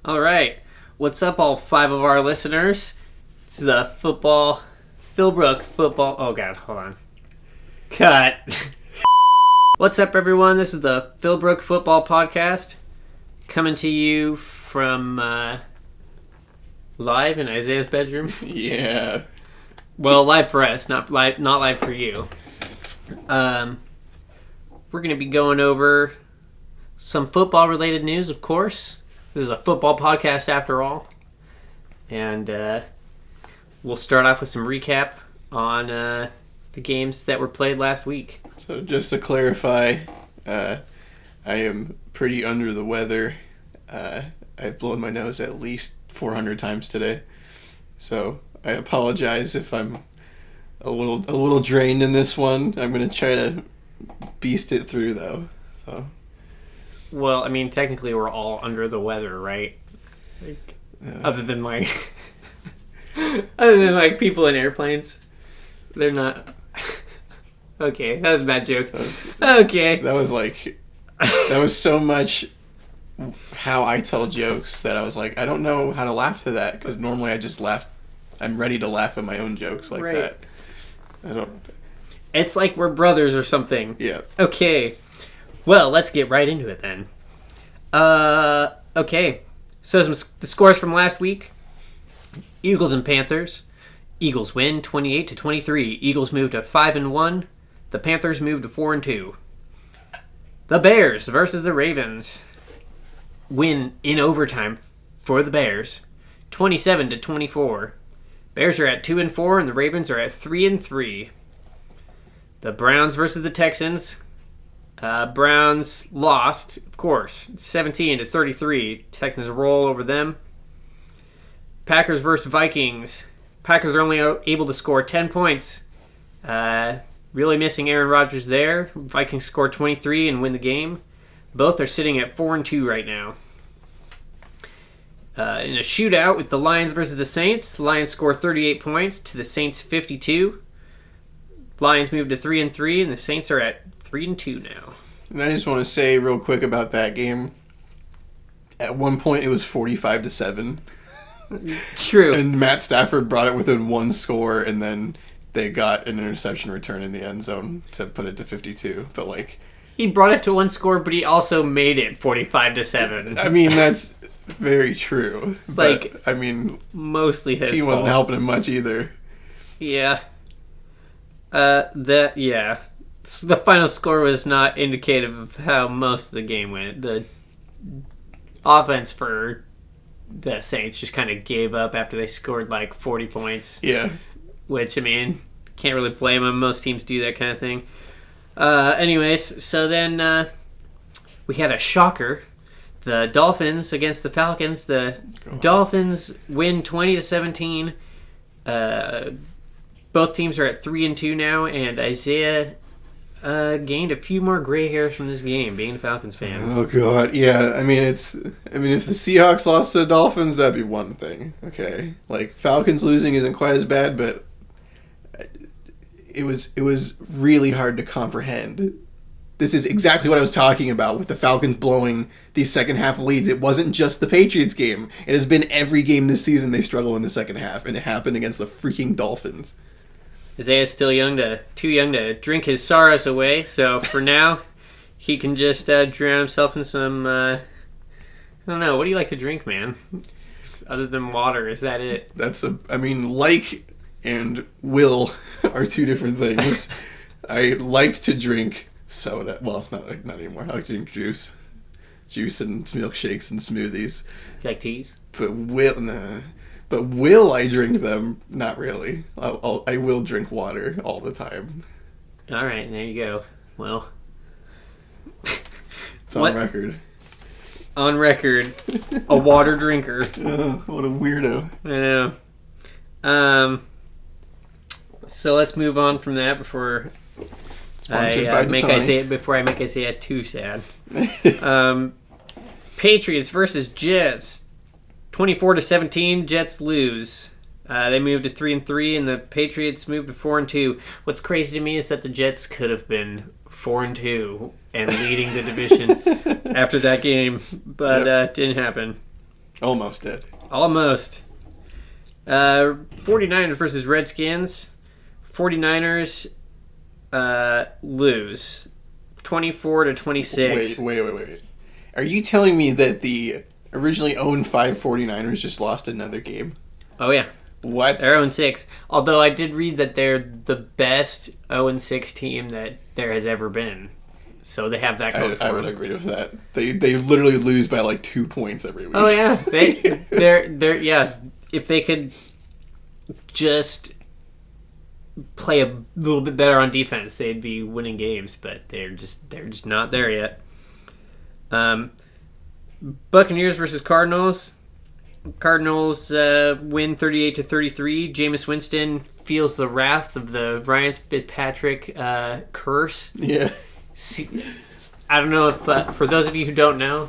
All right. What's up, all 5 of our listeners? This is a Philbrook football. Oh, God, hold on. Cut. What's up, everyone? This is the Philbrook Football Podcast, coming to you from live in Isaiah's bedroom. Yeah. Well, live for us, not live for you. We're going to be going over some football-related news, of course. This is a football podcast after all. And we'll start off with some recap on the games that were played last week. So just to clarify, I am pretty under the weather. I've blown my nose at least 400 times today. So I apologize if I'm a little drained in this one. I'm going to try to beast it through, though. So. Well, I mean, technically we're all under the weather, right? Like, other than people in airplanes. They're not. Okay, that was a bad joke. That was so much how I tell jokes that I was like, I don't know how to laugh to that, because normally I just laugh. I'm ready to laugh at my own jokes like that. I don't. It's like we're brothers or something. Yeah. Okay. Well, let's get right into it then. Okay. So the scores from last week. Eagles and Panthers. Eagles win 28-23. Eagles move to 5-1. The Panthers move to 4-2. The Bears versus the Ravens. Win in overtime for the Bears. 27-24. Bears are at 2-4 and the Ravens are at 3-3. The Browns versus the Texans. Browns lost, of course, 17-33. Texans roll over them. Packers versus Vikings. Packers are only able to score 10 points. Really missing Aaron Rodgers there. Vikings score 23 and win the game. Both are sitting at 4-2 right now. In a shootout with the Lions versus the Saints, the Lions score 38 points to the Saints 52. Lions move to 3-3, and the Saints are at 3-2 now. And I just want to say real quick about that game. At one point, it was 45-7. True. And Matt Stafford brought it within one score, and then they got an interception return in the end zone to put it to 52. But he brought it to one score, but he also made it 45-7. I mean, that's very true. Mostly his team wasn't helping him much either. Yeah. The final score was not indicative of how most of the game went. The offense for the Saints just kind of gave up after they scored 40 points. Yeah. Which, I mean, can't really blame them. Most teams do that kind of thing. Anyways, so then we had a shocker. The Dolphins against the Falcons. The Dolphins win 20-17. Both teams are at 3-2 now, and Isaiah gained a few more gray hairs from this game, being a Falcons fan. Oh God, yeah. I mean, if the Seahawks lost to the Dolphins, that'd be one thing. Okay, Falcons losing isn't quite as bad, but it was really hard to comprehend. This is exactly what I was talking about with the Falcons blowing these second half leads. It wasn't just the Patriots game. It has been every game this season they struggle in the second half, and it happened against the freaking Dolphins. Isaiah's still too young to drink his sorrows away, so for now, he can just drown himself in some, I don't know, what do you like to drink, man? Other than water, is that it? And will are two different things. I like to drink soda. Well, not anymore. I like to drink juice and milkshakes and smoothies. You like teas? But will I drink them? Not really. I will drink water all the time. All right, there you go. Well, it's on record. On record, a water drinker. Oh, what a weirdo. I know. So let's move on from that before I make Isaiah too sad. Patriots versus Jets. 24-17. Jets lose. They moved to 3-3, and the Patriots moved to 4-2. What's crazy to me is that the Jets could have been 4-2 and leading the division after that game, but it didn't happen. Almost did. Almost. 49ers versus Redskins. 49ers lose 24-26. Wait. Are you telling me that the originally owned 5 49ers just lost another game? Oh, yeah. What? They're 0-6. Although I did read that they're the best 0-6 team that there has ever been. So they have that going for I would agree with that. They literally lose by like 2 points every week. Oh, yeah. They're yeah. If they could just play a little bit better on defense, they'd be winning games, but they're just not there yet. Buccaneers versus Cardinals. Cardinals win 38-33. Jameis Winston feels the wrath of the Ryan Fitzpatrick curse. Yeah. I don't know if for those of you who don't know,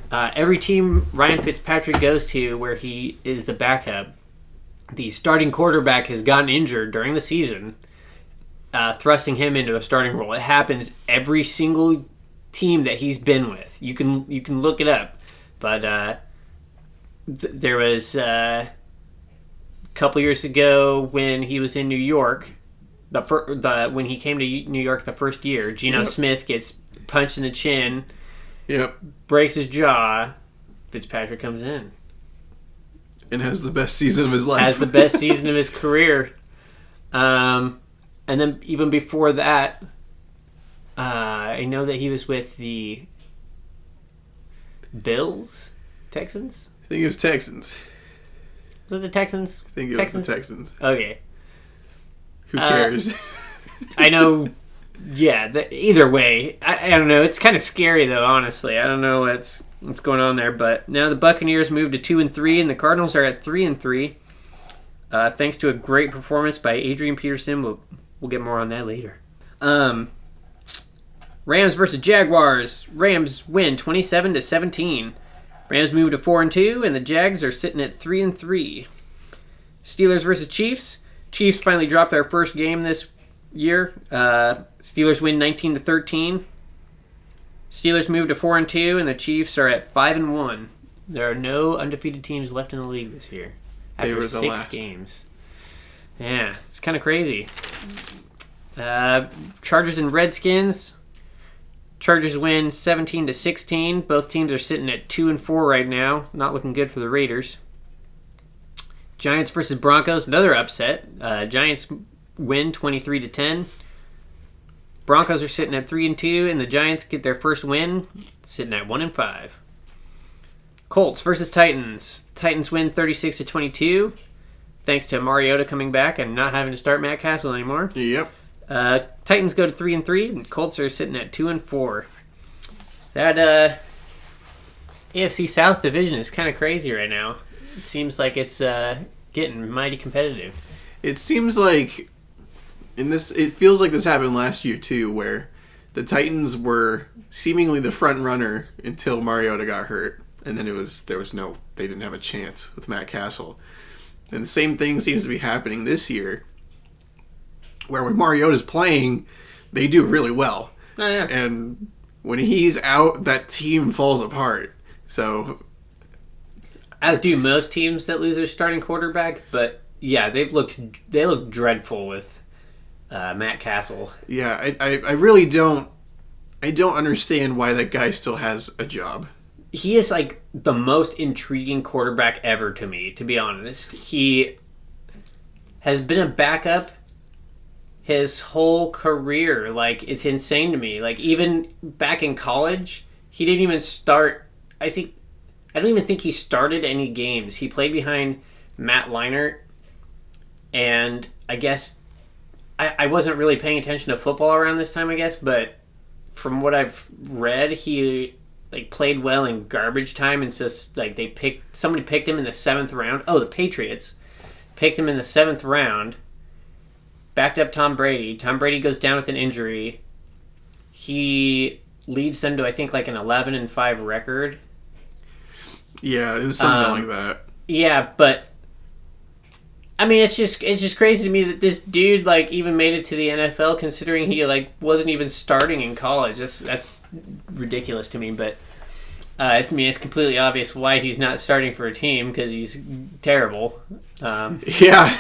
every team Ryan Fitzpatrick goes to where he is the backup, the starting quarterback has gotten injured during the season, thrusting him into a starting role. It happens every single team that he's been with. You can look it up, but there was a couple years ago when he was in New York. When he came to New York the first year, Geno Smith gets punched in the chin. Yep. Breaks his jaw. Fitzpatrick comes in. And has the best season of his life. Has the best season of his career. And then even before that, I know that he was with the Bills? Texans? I think it was Texans. Was it the Texans? I think it was the Texans. Okay. Who cares? I know. Yeah. Either way, I don't know. It's kind of scary though. Honestly, I don't know what's going on there. But now the Buccaneers moved to 2-3, and the Cardinals are at 3-3. Thanks to a great performance by Adrian Peterson. We'll get more on that later. Rams versus Jaguars. Rams win 27-17. Rams move to 4-2, and the Jags are sitting at 3-3. Steelers versus Chiefs. Chiefs finally dropped their first game this year. Steelers win 19-13. Steelers move to 4-2, and the Chiefs are at 5-1. There are no undefeated teams left in the league this year after 6 games. Yeah, it's kind of crazy. Chargers and Redskins. Chargers win 17-16. Both teams are sitting at 2-4 right now. Not looking good for the Raiders. Giants versus Broncos, another upset. Giants win 23-10. Broncos are sitting at 3-2, and the Giants get their first win, sitting at 1-5. Colts versus Titans. Titans win 36-22, thanks to Mariota coming back and not having to start Matt Castle anymore. Yep. Titans go to 3-3, and Colts are sitting at 2-4. That AFC South division is kind of crazy right now. It seems like it's getting mighty competitive. It seems like it feels like this happened last year too, where the Titans were seemingly the front runner until Mariota got hurt, and then they didn't have a chance with Matt Castle. And the same thing seems to be happening this year, where when Mariota's playing, they do really well. Oh, yeah. And when he's out, that team falls apart. So, as do most teams that lose their starting quarterback, but yeah, they look dreadful with Matt Castle. Yeah, I really don't understand why that guy still has a job. He is like the most intriguing quarterback ever to me, to be honest. He has been a backup his whole career. Like, it's insane to me. Like, even back in college, he didn't even start. I don't even think he started any games. He played behind Matt Leinart, and I guess I wasn't really paying attention to football around this time, I guess, but from what I've read, he played well in garbage time, and so somebody picked him in the 7th round. Oh, the Patriots picked him in the 7th round. Backed up Tom Brady. Tom Brady goes down with an injury. He leads them to, I think, like an 11-5 record. Yeah, it was something like that. Yeah, but I mean, it's just crazy to me that this dude even made it to the NFL, considering he wasn't even starting in college. That's ridiculous to me. But I mean, it's completely obvious why he's not starting for a team because he's terrible. Yeah,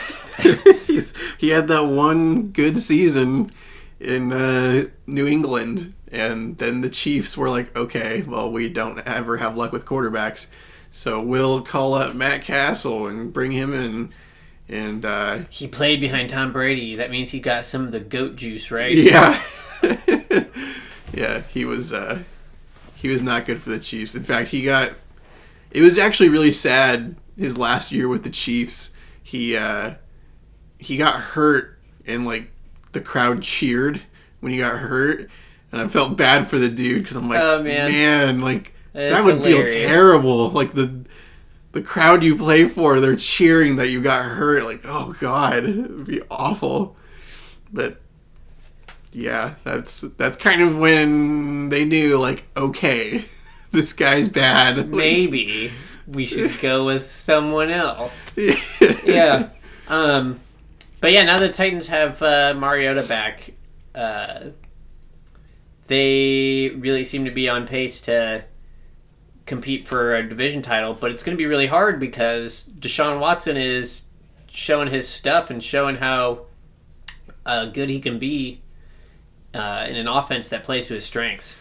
he had that one good season in New England, and then the Chiefs were like, okay, well, we don't ever have luck with quarterbacks, so we'll call up Matt Castle and bring him in. And he played behind Tom Brady. That means he got some of the goat juice, right? Yeah, yeah, he was not good for the Chiefs. In fact, it was actually really sad his last year with the Chiefs. He got hurt, and like the crowd cheered when he got hurt, and I felt bad for the dude because I'm like, oh, man, like that would hilarious. feel terrible. Like the crowd you play for, they're cheering that you got hurt. Like, oh god, it would be awful. But yeah, that's kind of when they knew, like, okay, this guy's bad. Like, maybe we should go with someone else. Yeah. But yeah, now the Titans have Mariota back. They really seem to be on pace to compete for a division title, but it's going to be really hard because Deshaun Watson is showing his stuff and showing how good he can be in an offense that plays to his strengths.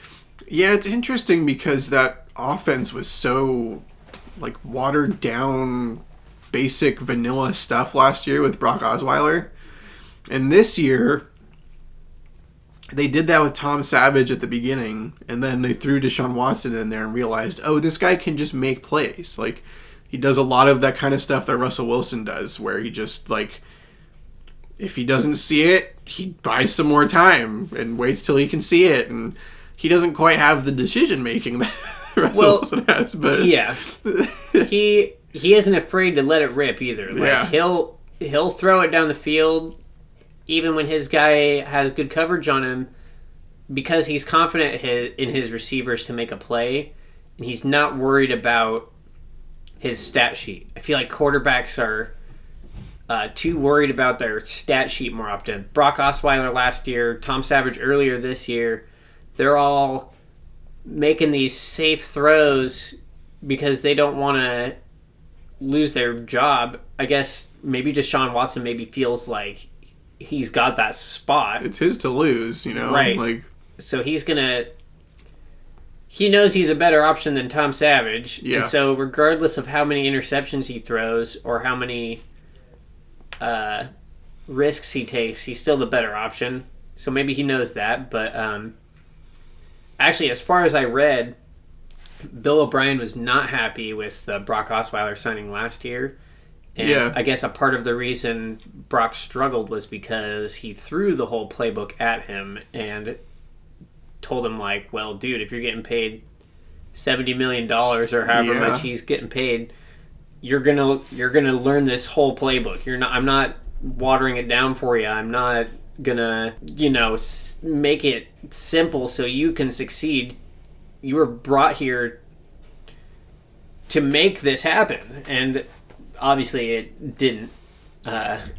Yeah, it's interesting because that offense was so like watered down, basic vanilla stuff last year with Brock Osweiler, and this year they did that with Tom Savage at the beginning, and then they threw Deshaun Watson in there and realized, oh, this guy can just make plays. Like, he does a lot of that kind of stuff that Russell Wilson does, where he just, like, if he doesn't see it, he buys some more time and waits till he can see it, and he doesn't quite have the decision-making that Russell Wilson has, but... Yeah. He isn't afraid to let it rip, either. Like, yeah. He'll throw it down the field even when his guy has good coverage on him, because he's confident in his receivers to make a play, and he's not worried about his stat sheet. I feel like quarterbacks are too worried about their stat sheet more often. Brock Osweiler last year, Tom Savage earlier this year, they're all making these safe throws because they don't want to lose their job. I guess maybe Deshaun Watson maybe feels like he's got that spot. It's his to lose, you know? Right. Like, so he knows he's a better option than Tom Savage. Yeah. And so regardless of how many interceptions he throws or how many risks he takes, he's still the better option. So maybe he knows that. But actually, as far as I read, Bill O'Brien was not happy with Brock Osweiler signing last year. And yeah. I guess a part of the reason Brock struggled was because he threw the whole playbook at him and told him, like, well, dude, if you're getting paid $70 million or however much he's getting paid, you're gonna learn this whole playbook. I'm not watering it down for you. I'm not gonna, make it simple so you can succeed. You were brought here to make this happen, and obviously it didn't.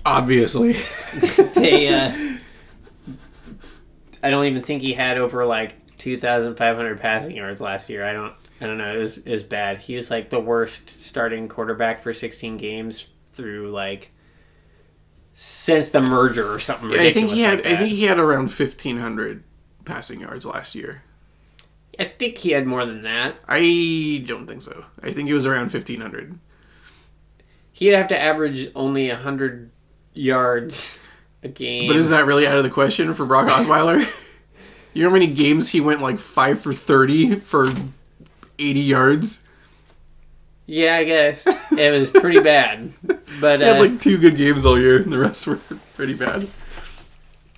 Obviously. I don't even think he had over like 2,500 passing yards last year. I don't know. It was bad. He was like the worst starting quarterback for 16 games through like since the merger or something. Yeah, ridiculous I think he had around 1,500 passing yards last year. I think he had more than that. I don't think so. I think it was around 1,500. He'd have to average only 100 yards a game. But is that really out of the question for Brock Osweiler? You know how many games he went like 5 for 30 for 80 yards? Yeah, I guess. It was pretty bad. But he had like 2 good games all year, and the rest were pretty bad.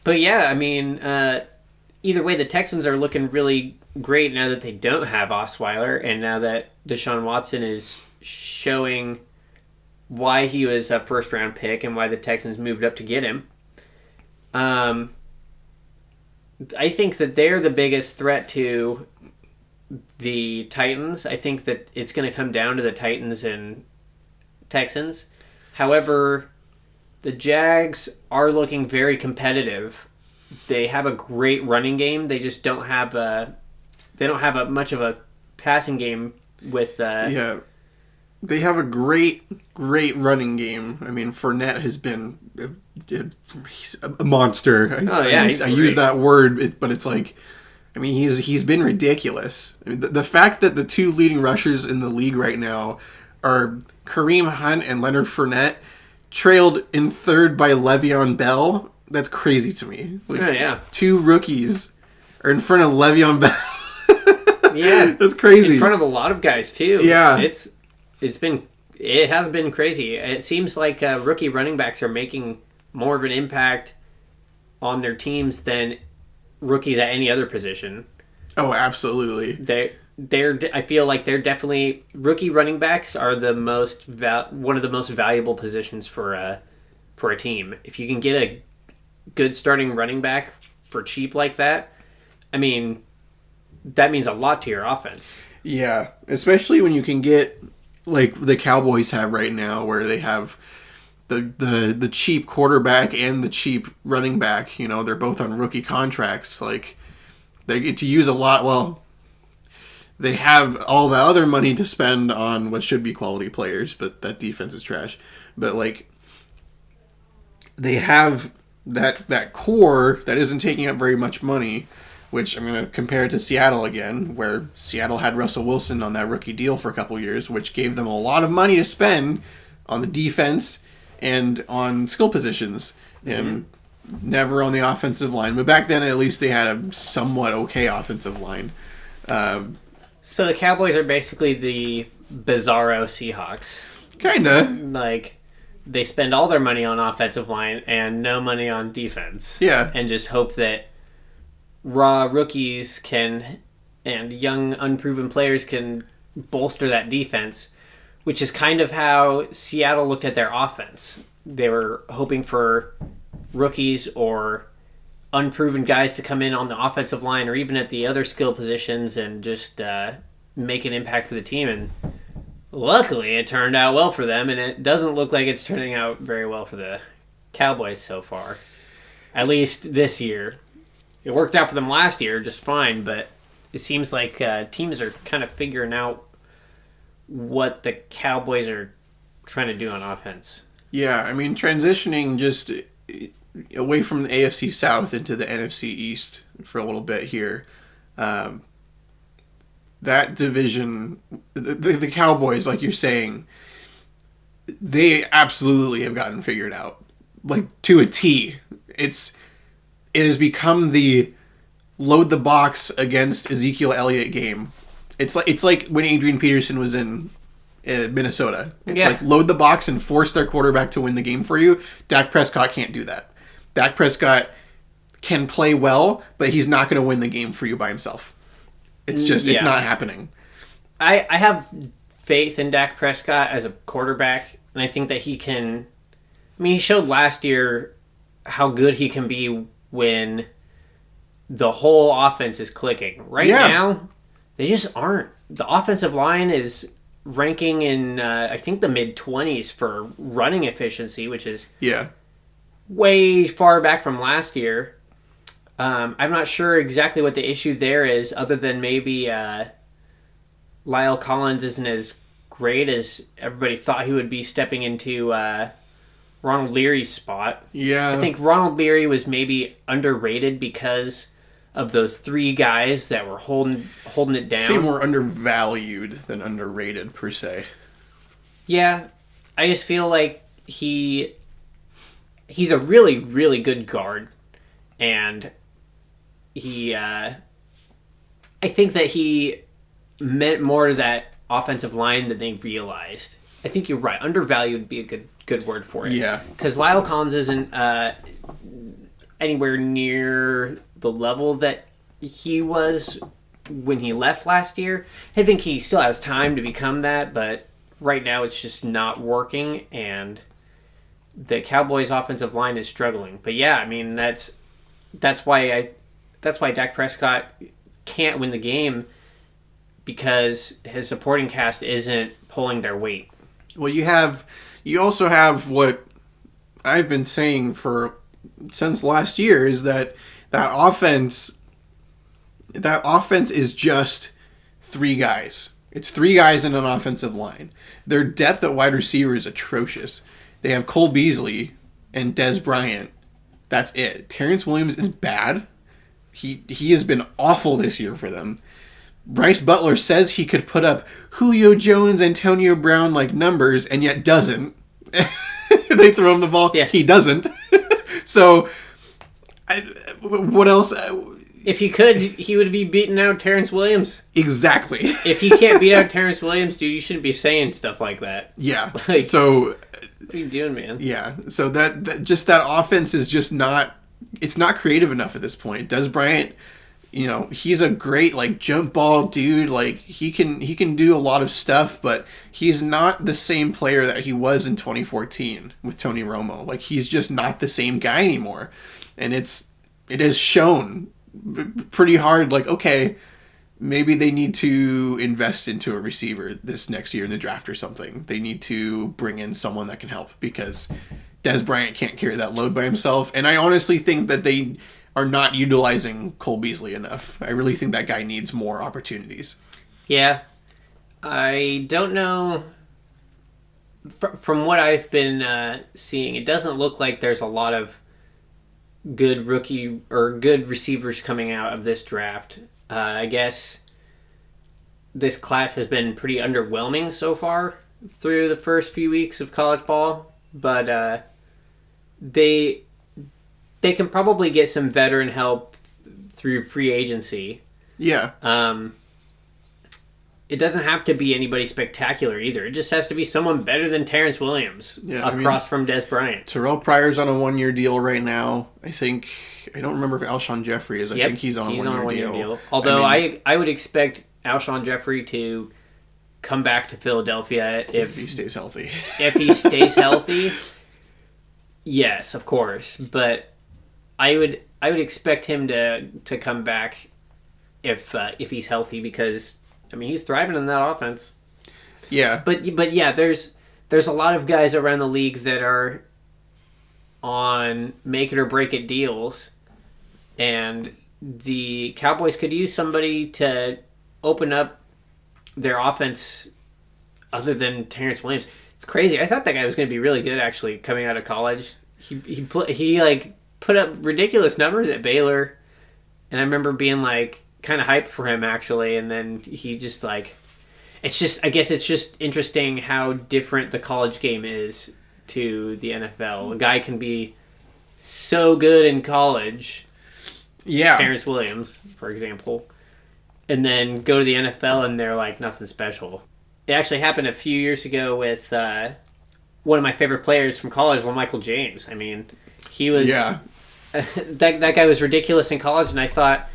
But yeah, I mean, either way, the Texans are looking really great now that they don't have Osweiler, and now that Deshaun Watson is showing why he was a first-round pick and why the Texans moved up to get him. I think that they're the biggest threat to the Titans. I think that it's going to come down to the Titans and Texans. However, the Jags are looking very competitive. They have a great running game. They just don't have much of a passing game with. Yeah. They have a great running game. I mean, Fournette has been he's a monster. I use that word, but it's like, I mean, he's been ridiculous. I mean, the fact that the two leading rushers in the league right now are Kareem Hunt and Leonard Fournette, trailed in third by Le'Veon Bell. That's crazy to me. Like, two rookies are in front of Le'Veon Bell. Yeah, that's crazy. In front of a lot of guys too. Yeah, it has been crazy. It seems like rookie running backs are making more of an impact on their teams than rookies at any other position. Oh, absolutely. I feel like they're definitely rookie running backs are the one of the most valuable positions for a team. If you can get a good starting running back for cheap like that, I mean, that means a lot to your offense. Yeah, especially when you can get like the Cowboys have right now, where they have the cheap quarterback and the cheap running back. You know, they're both on rookie contracts. Like, they get to use a lot. Well, they have all the other money to spend on what should be quality players, but that defense is trash. But like, they have that core that isn't taking up very much money, which I'm going to compare it to Seattle again, where Seattle had Russell Wilson on that rookie deal for a couple years, which gave them a lot of money to spend on the defense and on skill positions, and never on the offensive line. But back then, at least they had a somewhat okay offensive line. So the Cowboys are basically the bizarro Seahawks. Kinda. Like, they spend all their money on offensive line and no money on defense. Yeah. And just hope that raw rookies and young unproven players can bolster that defense, which is kind of how Seattle looked at their offense. They were hoping for rookies or unproven guys to come in on the offensive line or even at the other skill positions and just make an impact for the team. And luckily it turned out well for them, and it doesn't look like it's turning out very well for the Cowboys so far, at least this year. It worked out for them last year just fine, but it seems like teams are kind of figuring out what the Cowboys are trying to do on offense. Yeah, I mean, transitioning just away from the AFC South into the NFC East for a little bit here. That division, the Cowboys, like you're saying, they absolutely have gotten figured out, like to a T. It has become the load the box against Ezekiel Elliott game. It's like when Adrian Peterson was in Minnesota. It's like load the box and force their quarterback to win the game for you. Dak Prescott can't do that. Dak Prescott can play well, but he's not going to win the game for you by himself. It's just, it's not happening. I have faith in Dak Prescott as a quarterback, and I think that he can... I mean, he showed last year how good he can be when the whole offense is clicking. Right now, they just aren't. The offensive line is ranking in, I think, the mid-20s for running efficiency, which is way far back from last year. I'm not sure exactly what the issue there is, other than maybe Lyle Collins isn't as great as everybody thought he would be stepping into Ronald Leary's spot. Yeah. I think Ronald Leary was maybe underrated because of those three guys that were holding it down. Say more undervalued than underrated, per se. Yeah. I just feel like he's a really, really good guard. And I think that he meant more to that offensive line than they realized. I think you're right. Undervalued would be a good word for it. Yeah. Because Lyle Collins isn't anywhere near the level that he was when he left last year. I think he still has time to become that, but right now it's just not working, and the Cowboys' offensive line is struggling. But yeah, I mean that's why Dak Prescott can't win the game, because his supporting cast isn't pulling their weight. Well, you also have what I've been saying since last year, is that offense is just 3 guys. It's 3 guys in an offensive line. Their depth at wide receiver is atrocious. They have Cole Beasley and Des Bryant. That's it. Terrence Williams is bad. He has been awful this year for them. Bryce Butler says he could put up Julio Jones, Antonio Brown like numbers, and yet doesn't. They throw him the ball. Yeah. He doesn't. So, what else? If he could, he would be beating out Terrence Williams. Exactly. If you can't beat out Terrence Williams, dude, you shouldn't be saying stuff like that. Yeah. Like, so, what are you doing, man? Yeah. So that offense is just not. It's not creative enough at this point. Des Bryant, he's a great like jump ball dude. Like he can do a lot of stuff, but he's not the same player that he was in 2014 with Tony Romo. Like he's just not the same guy anymore, and it has shown pretty hard. Like okay, maybe they need to invest into a receiver this next year in the draft or something. They need to bring in someone that can help because Des Bryant can't carry that load by himself. And I honestly think that they are not utilizing Cole Beasley enough. I really think that guy needs more opportunities. Yeah. I don't know. From what I've been seeing, it doesn't look like there's a lot of good rookie or good receivers coming out of this draft. I guess this class has been pretty underwhelming so far through the first few weeks of college ball, but they can probably get some veteran help through free agency. Yeah. It doesn't have to be anybody spectacular either. It just has to be someone better than Terrence Williams across from Des Bryant. Terrell Pryor's on a 1-year deal right now. I don't remember if Alshon Jeffrey is. I think he's on a 1-year deal. Although I would expect Alshon Jeffrey to come back to Philadelphia if he stays healthy. If he stays healthy, yes, of course. But I would expect him to come back if he's healthy because he's thriving in that offense. Yeah. But yeah, there's a lot of guys around the league that are on make it or break it deals, and the Cowboys could use somebody to open up their offense other than Terrence Williams. It's crazy. I thought that guy was going to be really good actually coming out of college. He like put up ridiculous numbers at Baylor, and I remember being like kind of hyped for him actually, and then he just like I guess it's just interesting how different the college game is to the NFL. A guy can be so good in college, Terrence Williams, for example, and then go to the NFL and they're like nothing special. It actually happened a few years ago with one of my favorite players from college, Michael James. I mean, he was that guy was ridiculous in college, and I thought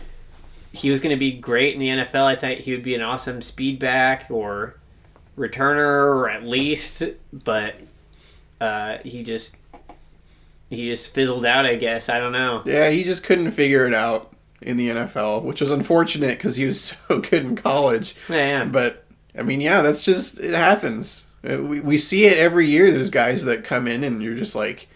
he was going to be great in the NFL. I thought he would be an awesome speed back or returner, or at least, but he just fizzled out, I guess. I don't know. Yeah, he just couldn't figure it out in the NFL, which was unfortunate because he was so good in college. Yeah. But, that's just, it happens. We see it every year. There's guys that come in and you're just like,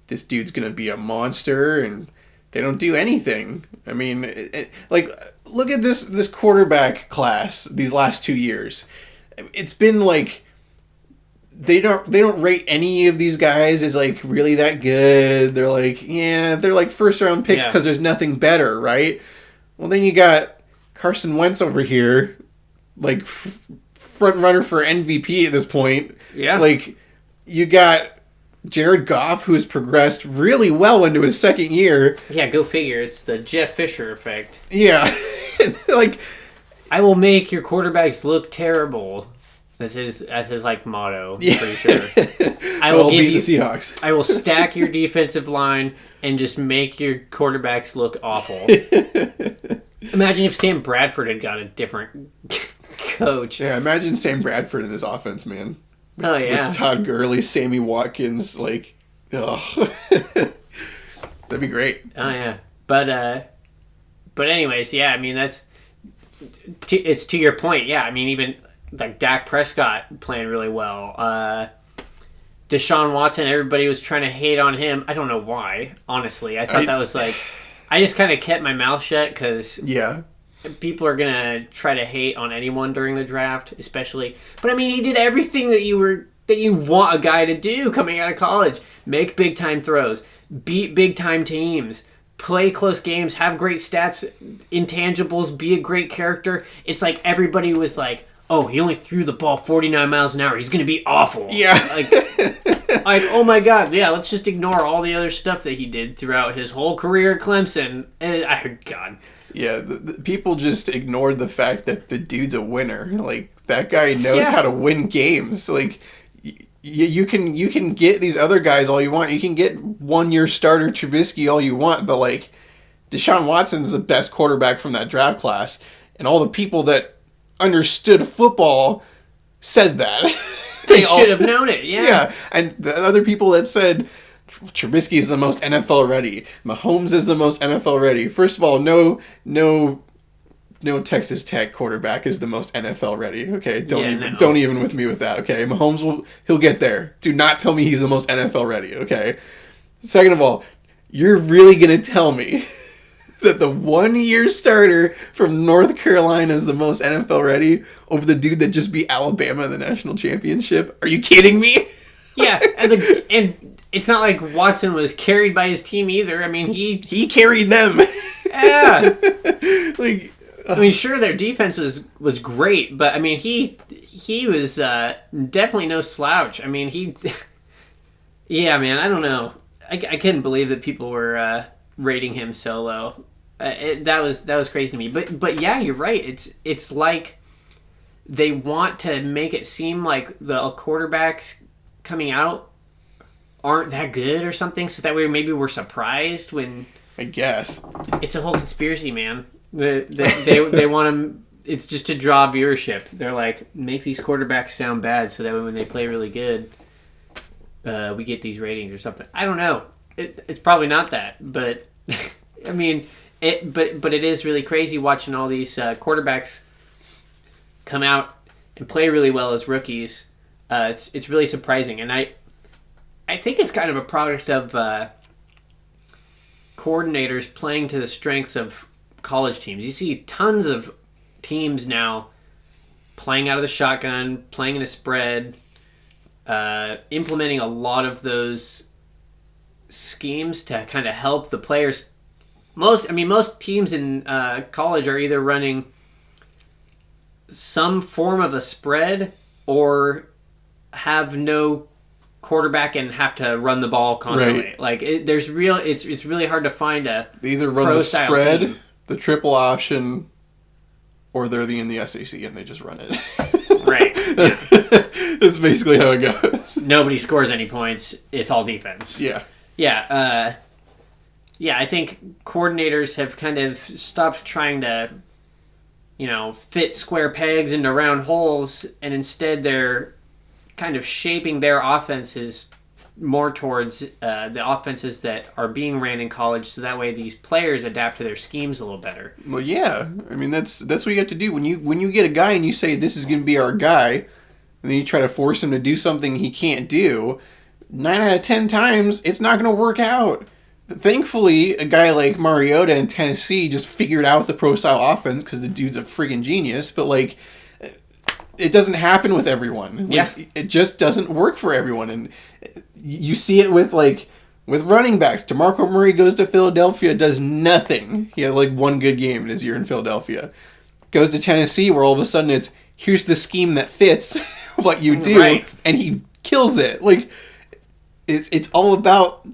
this dude's going to be a monster, and they don't do anything. Look at this quarterback class these last 2 years. It's been like they don't rate any of these guys as like really that good. They're like, they're like first round picks because there's nothing better, right? Well, then you got Carson Wentz over here, like front runner for MVP at this point. Yeah, like you got Jared Goff, who has progressed really well into his second year. Yeah, go figure. It's the Jeff Fisher effect. Yeah. Like, I will make your quarterbacks look terrible. That's his like motto. I'm pretty sure. I will beat the Seahawks. I will stack your defensive line and just make your quarterbacks look awful. Imagine if Sam Bradford had got a different coach. Yeah, imagine Sam Bradford in this offense, man. Oh yeah, with Todd Gurley, Sammy Watkins, like, that'd be great. Oh yeah, but anyways, yeah. That's it's to your point. Yeah, even like Dak Prescott playing really well. Deshaun Watson, everybody was trying to hate on him. I don't know why. Honestly, I thought that was like, I just kind of kept my mouth shut because people are gonna try to hate on anyone during the draft, especially. But I mean, he did everything that you want a guy to do coming out of college: make big time throws, beat big time teams, play close games, have great stats, intangibles, be a great character. It's like everybody was like, "Oh, he only threw the ball 49 miles an hour. He's gonna be awful." Yeah. Like, oh my God, yeah. Let's just ignore all the other stuff that he did throughout his whole career at Clemson. And God. Yeah, the people just ignored the fact that the dude's a winner. Like, that guy knows how to win games. Like, you can get these other guys all you want. You can get 1-year starter Trubisky all you want, but like, Deshaun Watson's the best quarterback from that draft class, and all the people that understood football said that. They should have known it, yeah. Yeah, and the other people that said Trubisky is the most NFL ready, Mahomes is the most NFL ready. First of all, no Texas Tech quarterback is the most NFL ready. Okay, don't even with me with that. Okay, Mahomes he'll get there. Do not tell me he's the most NFL ready. Okay. Second of all, you're really gonna tell me that the 1-year starter from North Carolina is the most NFL ready over the dude that just beat Alabama in the national championship? Are you kidding me? Yeah, and it's not like Watson was carried by his team either. I mean, he carried them. Yeah. Like, I mean, sure, their defense was great, but I mean, he was definitely no slouch. I mean, yeah, man, I don't know. I couldn't believe that people were rating him so low. That was crazy to me. But yeah, you're right. It's like they want to make it seem like the quarterbacks coming out aren't that good or something, so that way maybe we're surprised when. I guess it's a whole conspiracy, man. They want them. It's just to draw viewership. They're like, make these quarterbacks sound bad so that when they play really good, we get these ratings or something. I don't know. It's probably not that, but I mean, but it is really crazy watching all these quarterbacks come out and play really well as rookies. It's really surprising, and I think it's kind of a product of coordinators playing to the strengths of college teams. You see tons of teams now playing out of the shotgun, playing in a spread, implementing a lot of those schemes to kind of help the players. Most teams in college are either running some form of a spread or have no quarterback and have to run the ball constantly. Right. Like it's really hard to find they either run the spread, team. The triple option, or they're in the SEC and they just run it. Right. Yeah. That's basically how it goes. Nobody scores any points. It's all defense. Yeah. Yeah. I think coordinators have kind of stopped trying to, fit square pegs into round holes, and instead they're kind of shaping their offenses more towards the offenses that are being ran in college, so that way these players adapt to their schemes a little better. Well, yeah. I mean, that's what you have to do when you get a guy and you say this is going to be our guy, and then you try to force him to do something he can't do. 9 out of 10 times, it's not going to work out. Thankfully, a guy like Mariota in Tennessee just figured out the pro-style offense because the dude's a friggin' genius. But like, it doesn't happen with everyone. Like, it just doesn't work for everyone, and you see it with running backs. DeMarco Murray goes to Philadelphia, does nothing. He had one good game in his year in Philadelphia. Goes to Tennessee, where all of a sudden it's here's the scheme that fits what you do, right, and he kills it. Like, it's all about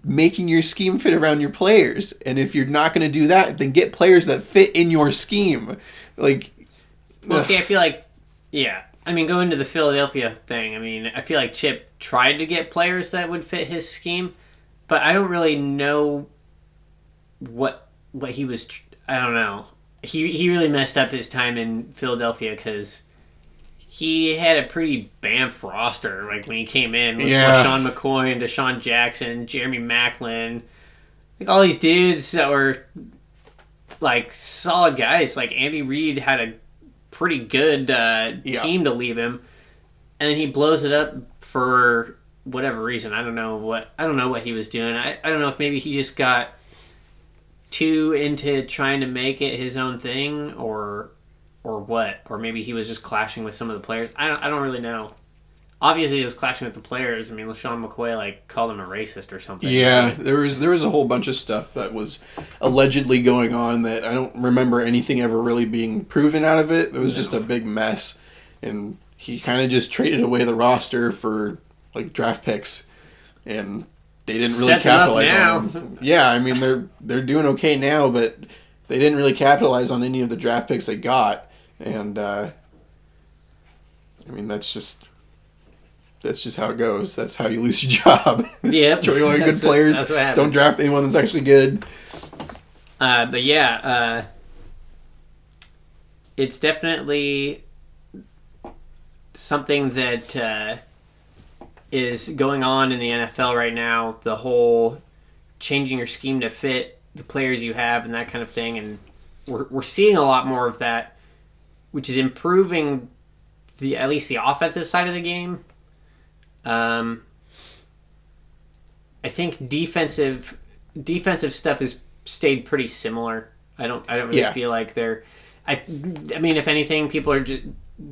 making your scheme fit around your players, and if you're not going to do that, then get players that fit in your scheme. See, I feel like, going to the Philadelphia thing, I feel like Chip tried to get players that would fit his scheme, but I don't really know what he was. I don't know. He really messed up his time in Philadelphia because he had a pretty Banff roster, when he came in with LaShawn McCoy and Deshaun Jackson, Jeremy Maclin, all these dudes that were solid guys. Andy Reid had a pretty good team to leave him, and then he blows it up for whatever reason. I don't know what he was doing. I don't know if maybe he just got too into trying to make it his own thing, or what? Or maybe he was just clashing with some of the players. I don't really know. Obviously, he was clashing with the players. I mean, LaShawn McCoy called him a racist or something. Yeah, there was a whole bunch of stuff that was allegedly going on that I don't remember anything ever really being proven out of it. It was just a big mess, and he kind of just traded away the roster for like draft picks, and they didn't really capitalize on them. Yeah, I mean they're doing okay now, but they didn't really capitalize on any of the draft picks they got, and I mean that's just how it goes. That's how you lose your job. Yeah, trade away good players. That's what happens. Don't draft anyone that's actually good. But yeah, it's definitely something that is going on in the NFL right now. The whole changing your scheme to fit the players you have and that kind of thing, and we're seeing a lot more of that, which is improving at least the offensive side of the game. I think defensive stuff has stayed pretty similar. I don't really feel like they're. I mean, if anything, people are just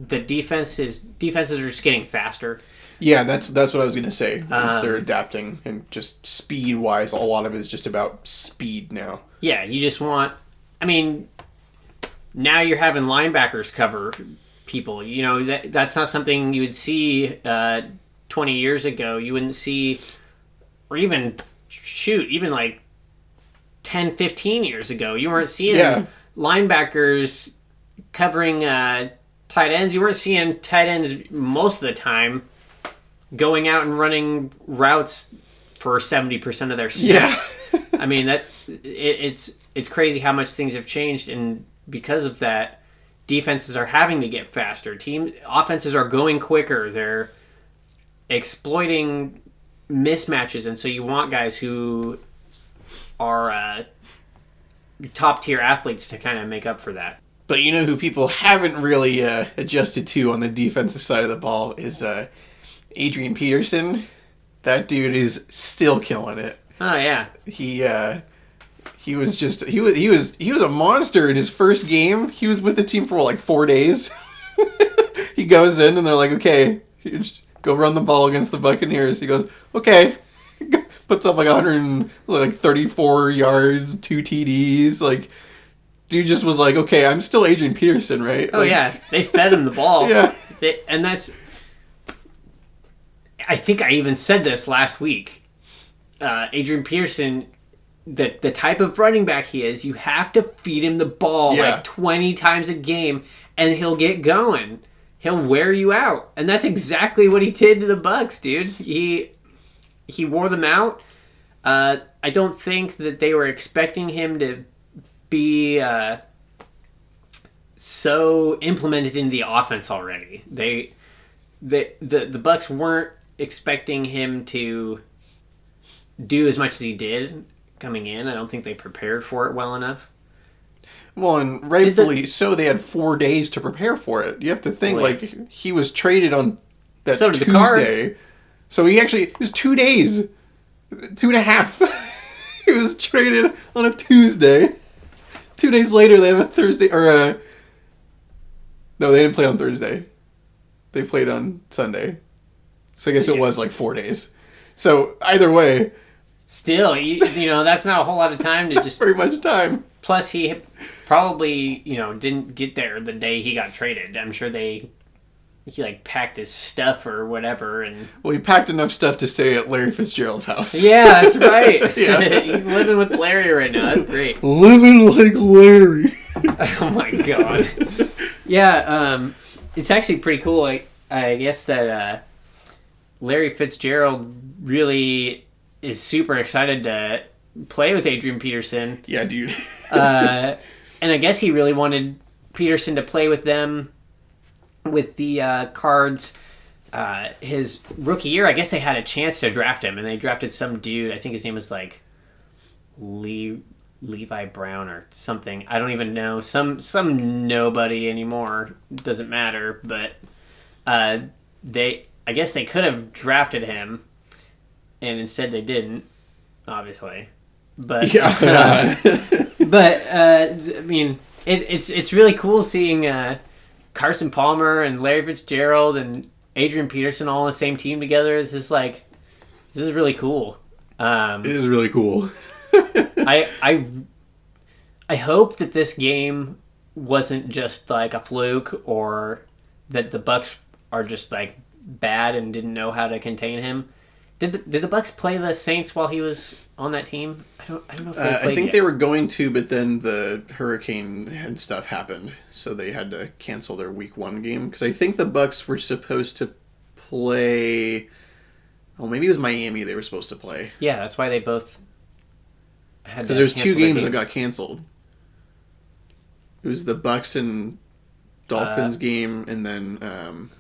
defenses are just getting faster. Yeah, that's what I was gonna say. Is they're adapting, and just speed wise, a lot of it is just about speed now. Yeah, you just want. I mean, now you're having linebackers cover people. You know that's not something you would see 20 years ago. You wouldn't see, or even like 10, 15 years ago, you weren't seeing linebackers covering tight ends. You weren't seeing tight ends most of the time going out and running routes for 70% of their snaps. Yeah. I mean, it's crazy how much things have changed, and because of that, defenses are having to get faster. Offenses are going quicker. They're exploiting mismatches, and so you want guys who are top tier athletes to kind of make up for that. But you know who people haven't really adjusted to on the defensive side of the ball is Adrian Peterson. That dude is still killing it. Oh yeah, he was a monster in his first game. He was with the team for like 4 days. He goes in and they're like, okay, go run the ball against the Buccaneers. He goes, okay. Puts up like 134 yards, 2 TDs. Like, dude just was like, okay, I'm still Adrian Peterson, right? Oh, like, yeah. They fed him the ball. Yeah. And that's... I think I even said this last week. Adrian Peterson, the type of running back he is, you have to feed him the ball like 20 times a game, and he'll get going. He'll wear you out. And that's exactly what he did to the Bucs, dude. He wore them out. I don't think that they were expecting him to be so implemented in the offense already. The Bucs weren't expecting him to do as much as he did coming in. I don't think they prepared for it well enough. Well, and rightfully so, they had 4 days to prepare for it. You have to think, like, he was traded on that so did Tuesday. The Cards. So it was 2 days. 2.5. He was traded on a Tuesday. 2 days later, they have a Thursday, no, they didn't play on Thursday. They played on Sunday. So I guess it was like 4 days. So either way. Still, you know, that's not a whole lot of time to just... very much time. Plus, he probably, didn't get there the day he got traded. I'm sure he packed his stuff or whatever. And well, he packed enough stuff to stay at Larry Fitzgerald's house. Yeah, that's right. He's living with Larry right now. That's great. Living like Larry. Oh, my God. Yeah, it's actually pretty cool. I guess that Larry Fitzgerald really is super excited to play with Adrian Peterson. Yeah, dude. And I guess he really wanted Peterson to play with them with the Cards his rookie year. I guess they had a chance to draft him, and they drafted some dude. I think his name was like Levi Brown or something. I don't even know. Some nobody anymore. Doesn't matter. But I guess they could have drafted him, and instead they didn't. Obviously, but But I mean, it's really cool seeing Carson Palmer and Larry Fitzgerald and Adrian Peterson all on the same team together. This is really cool. It is really cool. I hope that this game wasn't just like a fluke, or that the Bucks are just like bad and didn't know how to contain him. Did the Bucks play the Saints while he was on that team? I don't know if they played I think yet. they were going to, but then the hurricane and stuff happened, so they had to cancel their Week 1 game. Because I think the Bucks were supposed to play. Oh, maybe it was Miami they were supposed to play. Yeah, that's why they both had. Because there's 2 games that got canceled. It was the Bucks and Dolphins game, and then.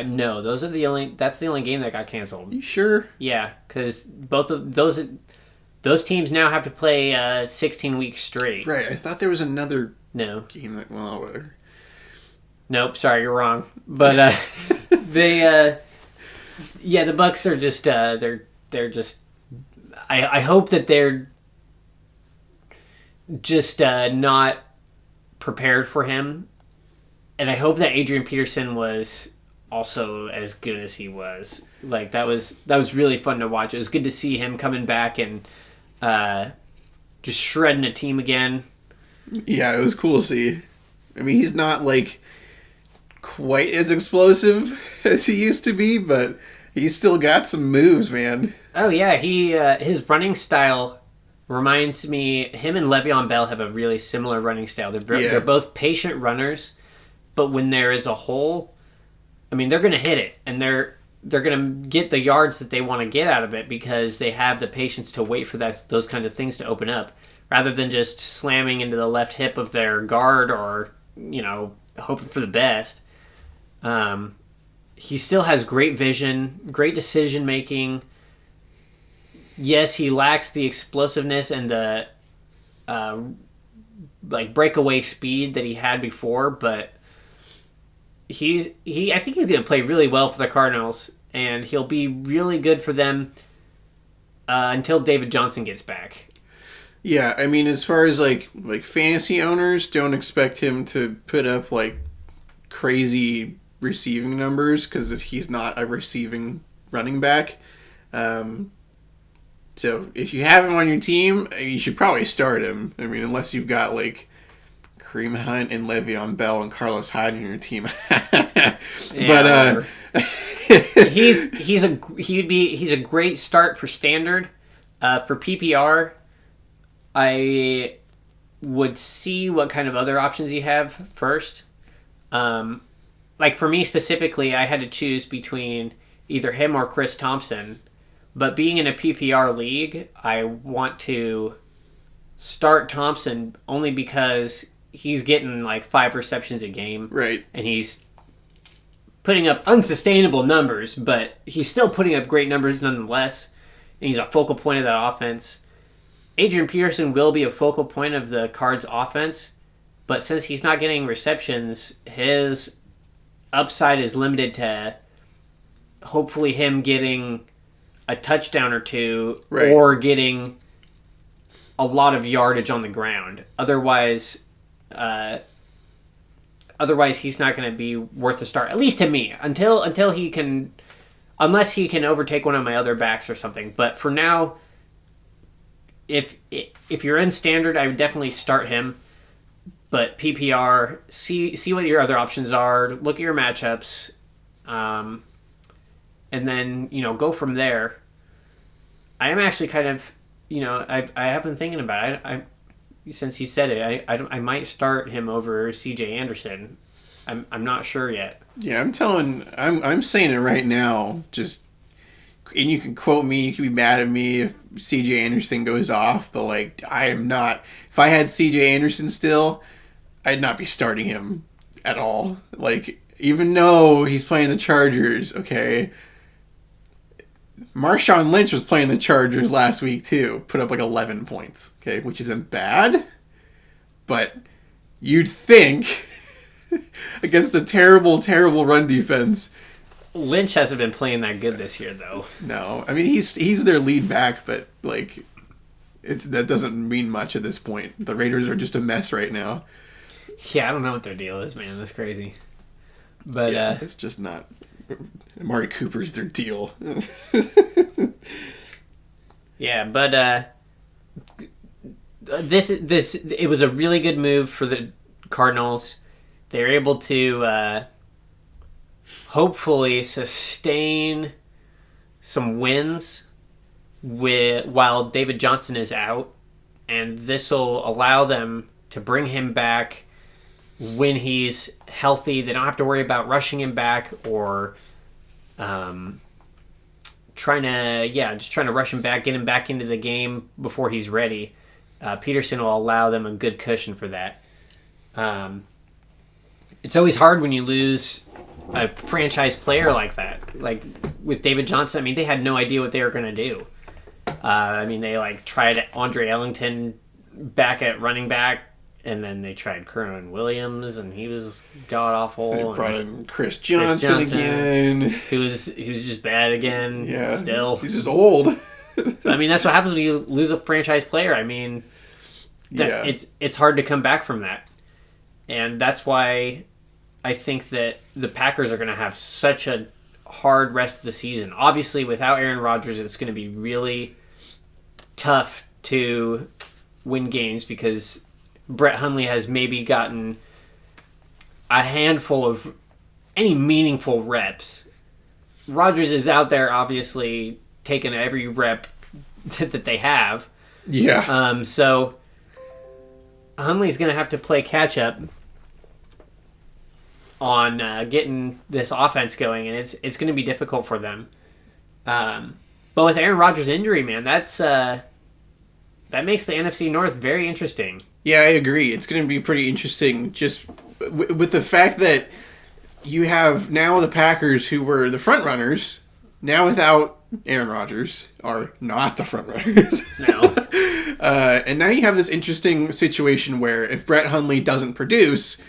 No, those are that's the only game that got canceled. You sure? Yeah, because both of those teams now have to play 16 weeks straight. Right. I thought there was another No. game that. Well, whatever. Nope. Sorry, you're wrong. But they. Yeah, the Bucks are just they're just. I hope that they're just not prepared for him, and I hope that Adrian Peterson was also as good as he was. Like that was really fun to watch. It was good to see him coming back and just shredding a team again. Yeah, it was cool to see. I mean, he's not like quite as explosive as he used to be, but he's still got some moves, man. Oh yeah, he his running style reminds me. Him and Le'Veon Bell have a really similar running style. They're both patient runners, but when there is a hole, I mean, they're going to hit it, and they're going to get the yards that they want to get out of it because they have the patience to wait for those kinds of things to open up, rather than just slamming into the left hip of their guard or hoping for the best. He still has great vision, great decision making. Yes, he lacks the explosiveness and the breakaway speed that he had before, but I think he's going to play really well for the Cardinals, and he'll be really good for them until David Johnson gets back. Yeah, I mean, as far as like fantasy owners, don't expect him to put up like crazy receiving numbers because he's not a receiving running back. So if you have him on your team, you should probably start him. I mean, unless you've got like Kareem Hunt and Le'Veon Bell and Carlos Hyde on your team. But he's a great start for standard. For PPR, I would see what kind of other options you have first. Like for me specifically, I had to choose between either him or Chris Thompson. But being in a PPR league, I want to start Thompson only because he's getting like 5 receptions a game. Right. And he's putting up unsustainable numbers, but he's still putting up great numbers nonetheless. And he's a focal point of that offense. Adrian Peterson will be a focal point of the Cards offense, but since he's not getting receptions, his upside is limited to hopefully him getting a touchdown or two, right, or getting a lot of yardage on the ground. Otherwise he's not going to be worth a start, at least to me, until he can, unless he can overtake one of my other backs or something. But for now, if you're in standard, I would definitely start him. But PPR, see what your other options are, look at your matchups, and then go from there. I am actually kind of I have been thinking about it. I since you said it, I might start him over CJ Anderson. I'm not sure yet. Yeah, I'm saying it right now. Just, and you can quote me. You can be mad at me if CJ Anderson goes off, but like I am not. If I had CJ Anderson still, I'd not be starting him at all. Like, even though he's playing the Chargers, okay. Marshawn Lynch was playing the Chargers last week too. Put up like 11 points, okay, which isn't bad. But you'd think against a terrible, terrible run defense. Lynch hasn't been playing that good this year, though. No, I mean he's their lead back, but like that doesn't mean much at this point. The Raiders are just a mess right now. Yeah, I don't know what their deal is, man. That's crazy. But it's just not. Amari Cooper's their deal. Yeah, but this it was a really good move for the Cardinals. They were able to hopefully sustain some wins while David Johnson is out, and this will allow them to bring him back when he's healthy. They don't have to worry about rushing him back or trying to rush him back, get him back into the game before he's ready. Peterson will allow them a good cushion for that. It's always hard when you lose a franchise player like that. Like with David Johnson, I mean, they had no idea what they were going to do. They tried Andre Ellington back at running back, and then they tried Kerwin Williams, and he was god awful. They brought in Chris Johnson again. He was just bad again. Yeah, still he's just old. I mean, that's what happens when you lose a franchise player. I mean, it's hard to come back from that, and that's why I think that the Packers are going to have such a hard rest of the season. Obviously, without Aaron Rodgers, it's going to be really tough to win games because Brett Hundley has maybe gotten a handful of any meaningful reps. Rodgers is out there, obviously, taking every rep that they have. Yeah. So Hundley's going to have to play catch-up on getting this offense going, and it's going to be difficult for them. But with Aaron Rodgers' injury, man, that makes the NFC North very interesting. Yeah, I agree. It's going to be pretty interesting just with the fact that you have now the Packers, who were the front runners, now without Aaron Rodgers, are not the front runners. No. And now you have this interesting situation where if Brett Hundley doesn't produce,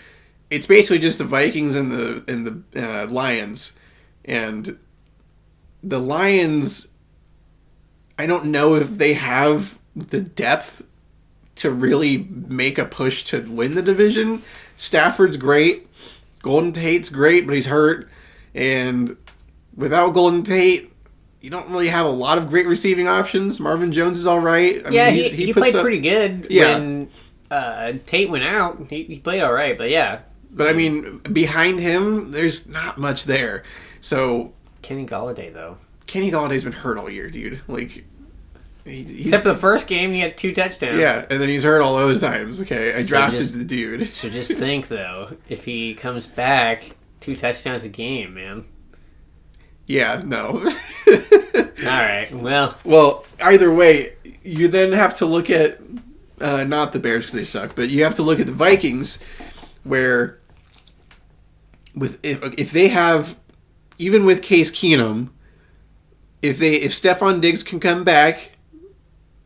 it's basically just the Vikings and the Lions. And the Lions, I don't know if they have the depth to really make a push to win the division. Stafford's great. Golden Tate's great, but he's hurt. And without Golden Tate, you don't really have a lot of great receiving options. Marvin Jones is all right. He played pretty good when Tate went out. He played all right, but yeah. But I mean, behind him, there's not much there. So Kenny Golladay, though. Kenny Galladay's been hurt all year, dude. Like, except for the first game, he had 2 touchdowns. Yeah, and then he's hurt all other times. Okay, I drafted the dude. So just think, though, if he comes back, 2 touchdowns a game, man. Yeah, no. All right, well, either way, you then have to look at not the Bears because they suck, but you have to look at the Vikings, where if they have, even with Case Keenum, if Stephon Diggs can come back,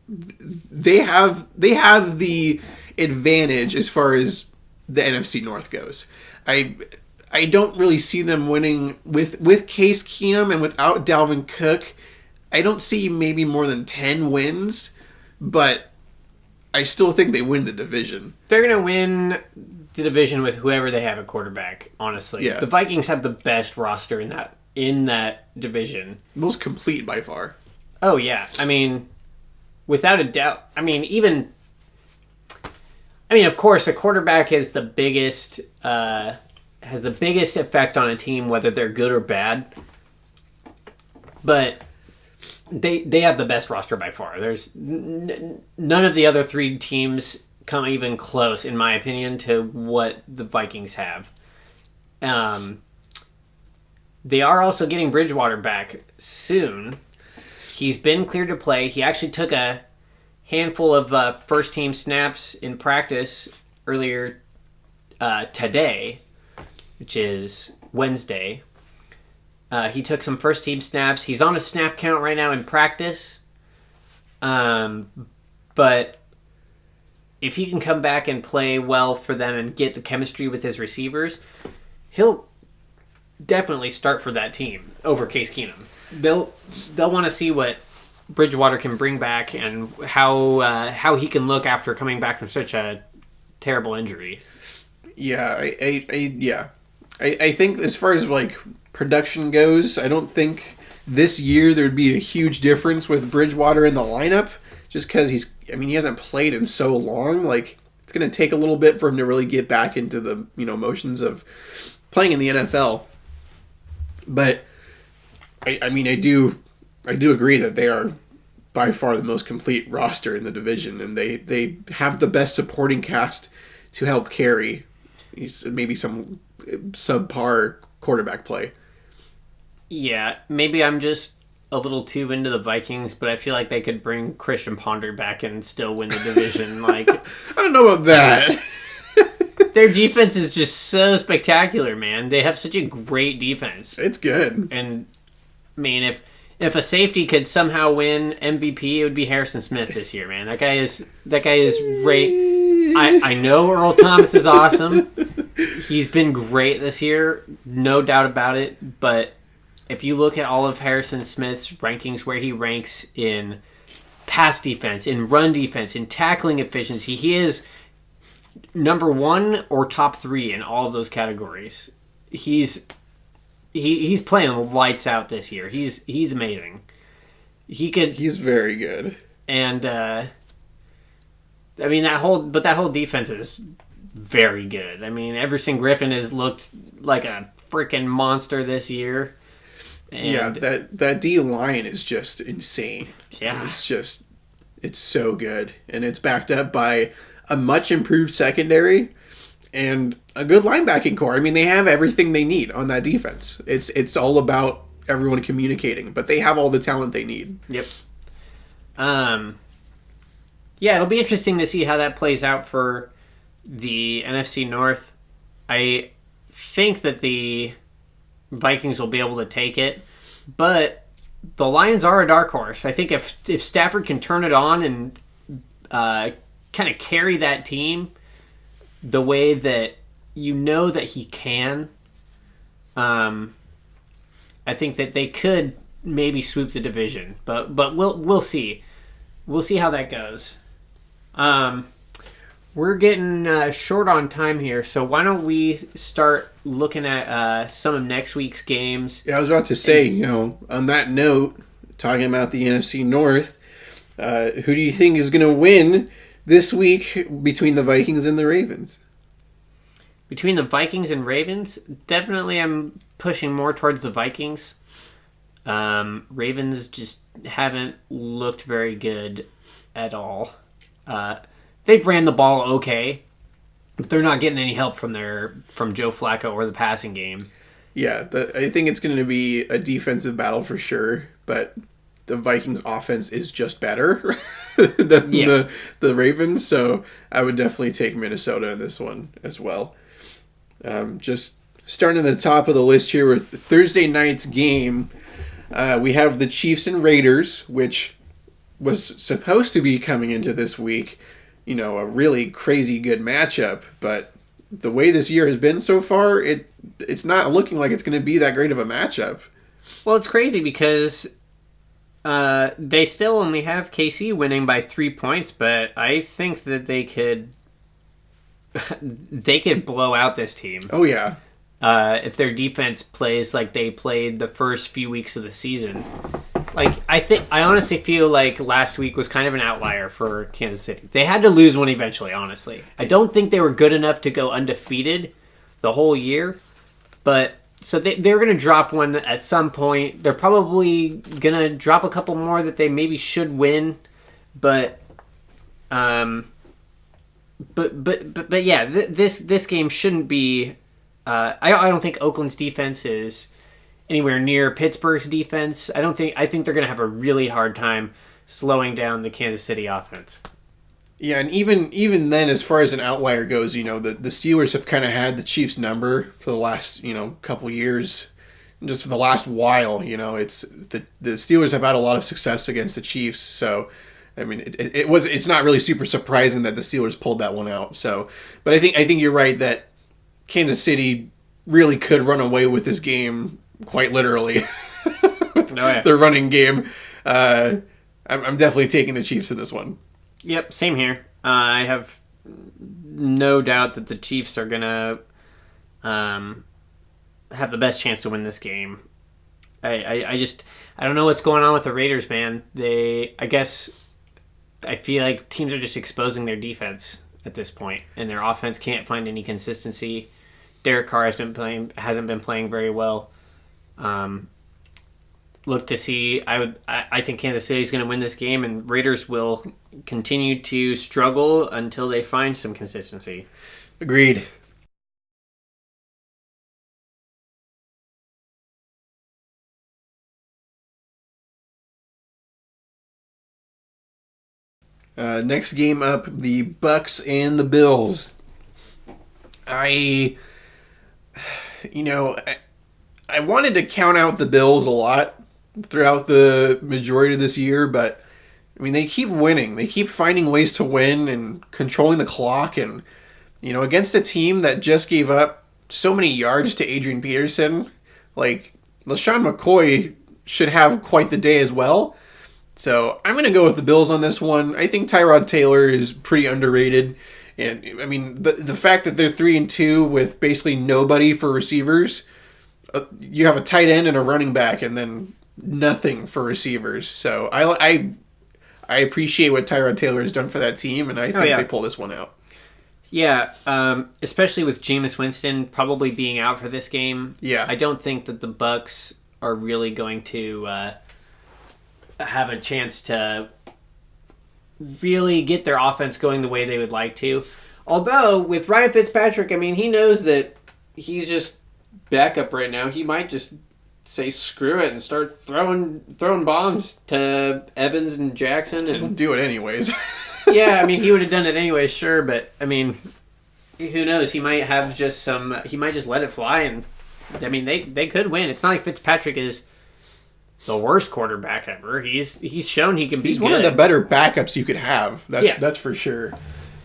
they have the advantage as far as the NFC North goes. I don't really see them winning with Case Keenum and without Dalvin Cook. I don't see maybe more than 10 wins, but I still think they win the division. They're going to win the division with whoever they have at quarterback, honestly. Yeah. The Vikings have the best roster in that division. Most complete by far. Oh, yeah. I mean, without a doubt. I mean, of course, a quarterback is the biggest has the biggest effect on a team, whether they're good or bad. But they have the best roster by far. There's none of the other 3 teams come even close, in my opinion, to what the Vikings have. They are also getting Bridgewater back soon. He's been cleared to play. He actually took a handful of first-team snaps in practice earlier today, which is Wednesday. He took some first-team snaps. He's on a snap count right now in practice. But if he can come back and play well for them and get the chemistry with his receivers, he'll definitely start for that team over Case Keenum. They'll want to see what Bridgewater can bring back and how he can look after coming back from such a terrible injury. Yeah, I think as far as like production goes, I don't think this year there'd be a huge difference with Bridgewater in the lineup, just because he hasn't played in so long. Like, it's going to take a little bit for him to really get back into the motions of playing in the NFL. But I do agree that they are by far the most complete roster in the division, and they have the best supporting cast to help carry maybe some subpar quarterback play. Yeah, maybe I'm just a little too into the Vikings, but I feel like they could bring Christian Ponder back and still win the division. Like, I don't know about that. Their defense is just so spectacular, man. They have such a great defense. It's good. And I mean, if a safety could somehow win MVP, it would be Harrison Smith this year, man. That guy is great. I know Earl Thomas is awesome. He's been great this year, no doubt about it. But if you look at all of Harrison Smith's rankings, where he ranks in pass defense, in run defense, in tackling efficiency, he is number 1 or top 3 in all of those categories. He's playing lights out this year. He's amazing. He's very good. And I mean that whole defense is very good. I mean, Everson Griffin has looked like a freaking monster this year. And yeah, that D line is just insane. Yeah, it's so good, and it's backed up by a much improved secondary and a good linebacking core. I mean, they have everything they need on that defense. It's all about everyone communicating, but they have all the talent they need. Yep. Yeah, it'll be interesting to see how that plays out for the NFC North. I think that the Vikings will be able to take it, but the Lions are a dark horse. I think if Stafford can turn it on and kind of carry that team the way that that he can, I think that they could maybe swoop the division. But we'll see. We'll see how that goes. We're getting short on time here, so why don't we start looking at some of next week's games? Yeah, I was about to say, on that note, talking about the NFC North, who do you think is going to win this week between the Vikings and the Ravens? Between the Vikings and Ravens, definitely I'm pushing more towards the Vikings. Ravens just haven't looked very good at all. They've ran the ball okay, but they're not getting any help from Joe Flacco or the passing game. Yeah, I think it's going to be a defensive battle for sure, but the Vikings offense is just better than the Ravens, so I would definitely take Minnesota in this one as well. Just starting at the top of the list here with Thursday night's game, we have the Chiefs and Raiders, which was supposed to be coming into this week, a really crazy good matchup, but the way this year has been so far, it's not looking like it's going to be that great of a matchup. Well, it's crazy because they still only have KC winning by 3 points, but I think that they could blow out this team. Oh yeah. If their defense plays like they played the first few weeks of the season. Like, I honestly feel like last week was kind of an outlier for Kansas City. They had to lose one eventually, honestly. I don't think they were good enough to go undefeated the whole year, but so they're going to drop one at some point. They're probably going to drop a couple more that they maybe should win, but yeah, this game shouldn't be. I don't think Oakland's defense is anywhere near Pittsburgh's defense. I think they're going to have a really hard time slowing down the Kansas City offense. Yeah, and even then, as far as an outlier goes, the Steelers have kind of had the Chiefs' number for the last couple years, just for the last while. It's the Steelers have had a lot of success against the Chiefs, so I mean it's not really super surprising that the Steelers pulled that one out. So, but I think you're right that Kansas City really could run away with this game quite literally. Their running game. I'm definitely taking the Chiefs in this one. Yep, same here. I have no doubt that the Chiefs are gonna have the best chance to win this game. I don't know what's going on with the Raiders, man. I guess I feel like teams are just exposing their defense at this point, and their offense can't find any consistency. Derek Carr hasn't been playing very well. Look to see. I think Kansas City's going to win this game, and Raiders will continue to struggle until they find some consistency. Agreed. Next game up, the Bucks and the Bills. I wanted to count out the Bills a lot throughout the majority of this year, but I mean, they keep winning. They keep finding ways to win and controlling the clock, and against a team that just gave up so many yards to Adrian Peterson, like LaShawn McCoy should have quite the day as well. So I'm going to go with the Bills on this one. I think Tyrod Taylor is pretty underrated. And I mean, the fact that they're 3-2 with basically nobody for receivers, you have a tight end and a running back, and then nothing for receivers. So I appreciate what Tyrod Taylor has done for that team, and I think they pull this one out. Yeah, especially with Jameis Winston probably being out for this game. Yeah, I don't think that the Bucks are really going to have a chance to really get their offense going the way they would like to. Although, with Ryan Fitzpatrick, I mean, he knows that he's just backup right now. He might just say screw it and start throwing bombs to Evans and Jackson. And he'll do it anyways. Yeah, I mean, he would have done it anyway, sure, but, I mean, who knows? He might have he might just let it fly, and, I mean, they could win. It's not like Fitzpatrick is the worst quarterback ever. He's shown he can be good. He's one of the better backups you could have. That's for sure.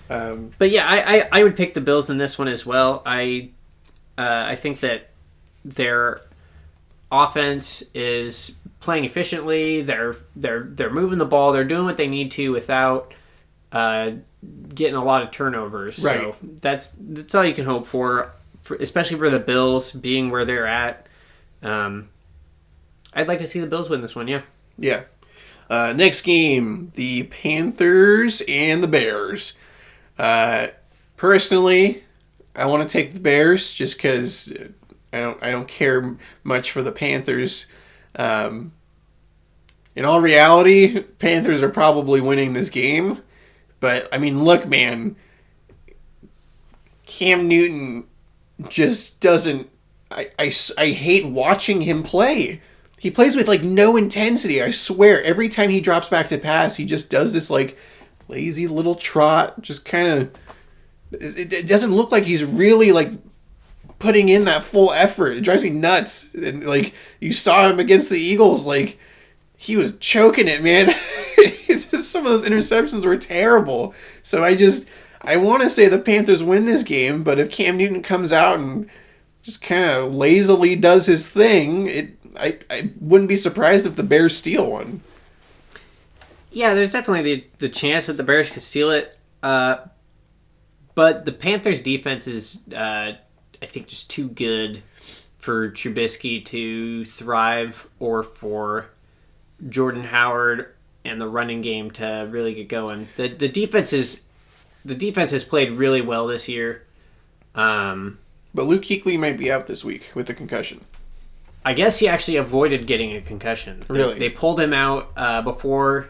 But yeah, I would pick the Bills in this one as well. I think that their offense is playing efficiently. They're moving the ball. They're doing what they need to without getting a lot of turnovers. Right. So that's all you can hope for, especially for the Bills being where they're at. I'd like to see the Bills win this one, yeah. Yeah. Next game, the Panthers and the Bears. Personally, I want to take the Bears just because I don't care much for the Panthers. In all reality, Panthers are probably winning this game. But, I mean, look, man, Cam Newton just doesn't... I hate watching him play. He plays with, like, no intensity. I swear, every time he drops back to pass, he just does this, like, lazy little trot. Just kind of... It doesn't look like he's really, like, putting in that full effort. It drives me nuts. And, like, you saw him against the Eagles, like, he was choking it, man. Just some of those interceptions were terrible. So I want to say the Panthers win this game, but if Cam Newton comes out and just kind of lazily does his thing, I wouldn't be surprised if the Bears steal one. Yeah, there's definitely the chance that the Bears could steal it. But the Panthers' defense is, I think, just too good for Trubisky to thrive or for Jordan Howard and the running game to really get going. The defense has played really well this year. But Luke Kuechly might be out this week with a concussion. I guess he actually avoided getting a concussion. Really? They pulled him out before,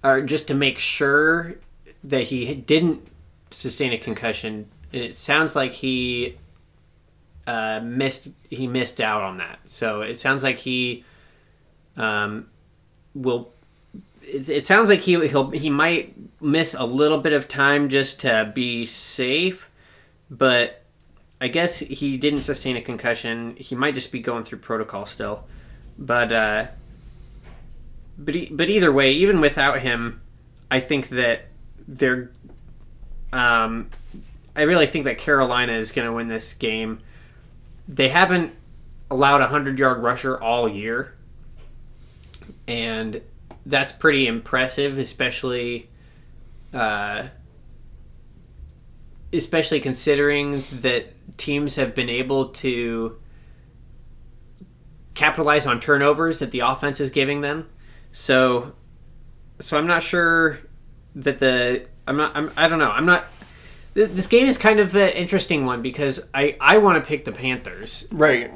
or just to make sure that he didn't sustain a concussion. And it sounds like he missed out on that. So it sounds like he will. It sounds like he might miss a little bit of time just to be safe, but I guess he didn't sustain a concussion. He might just be going through protocol still, but either way, even without him, I think that they're. I really think that Carolina is going to win this game. They haven't allowed a 100-yard rusher all year, and that's pretty impressive, especially considering that teams have been able to capitalize on turnovers that the offense is giving them. So I'm not sure that I don't know. I'm not. This game is kind of an interesting one because I want to pick the Panthers. Right.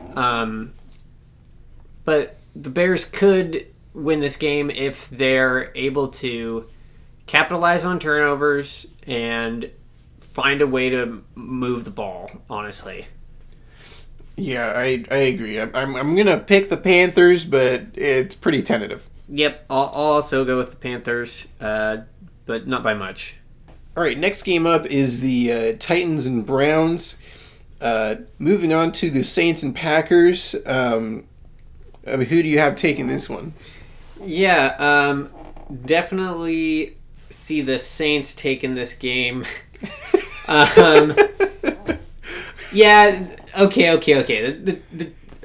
But the Bears could win this game if they're able to capitalize on turnovers and find a way to move the ball, honestly. Yeah, I agree. I'm going to pick the Panthers, but it's pretty tentative. Yep, I'll also go with the Panthers, but not by much. All right, next game up is the Titans and Browns. Moving on to the Saints and Packers. Who do you have taking this one? Yeah, definitely see the Saints taking this game. Yeah, okay.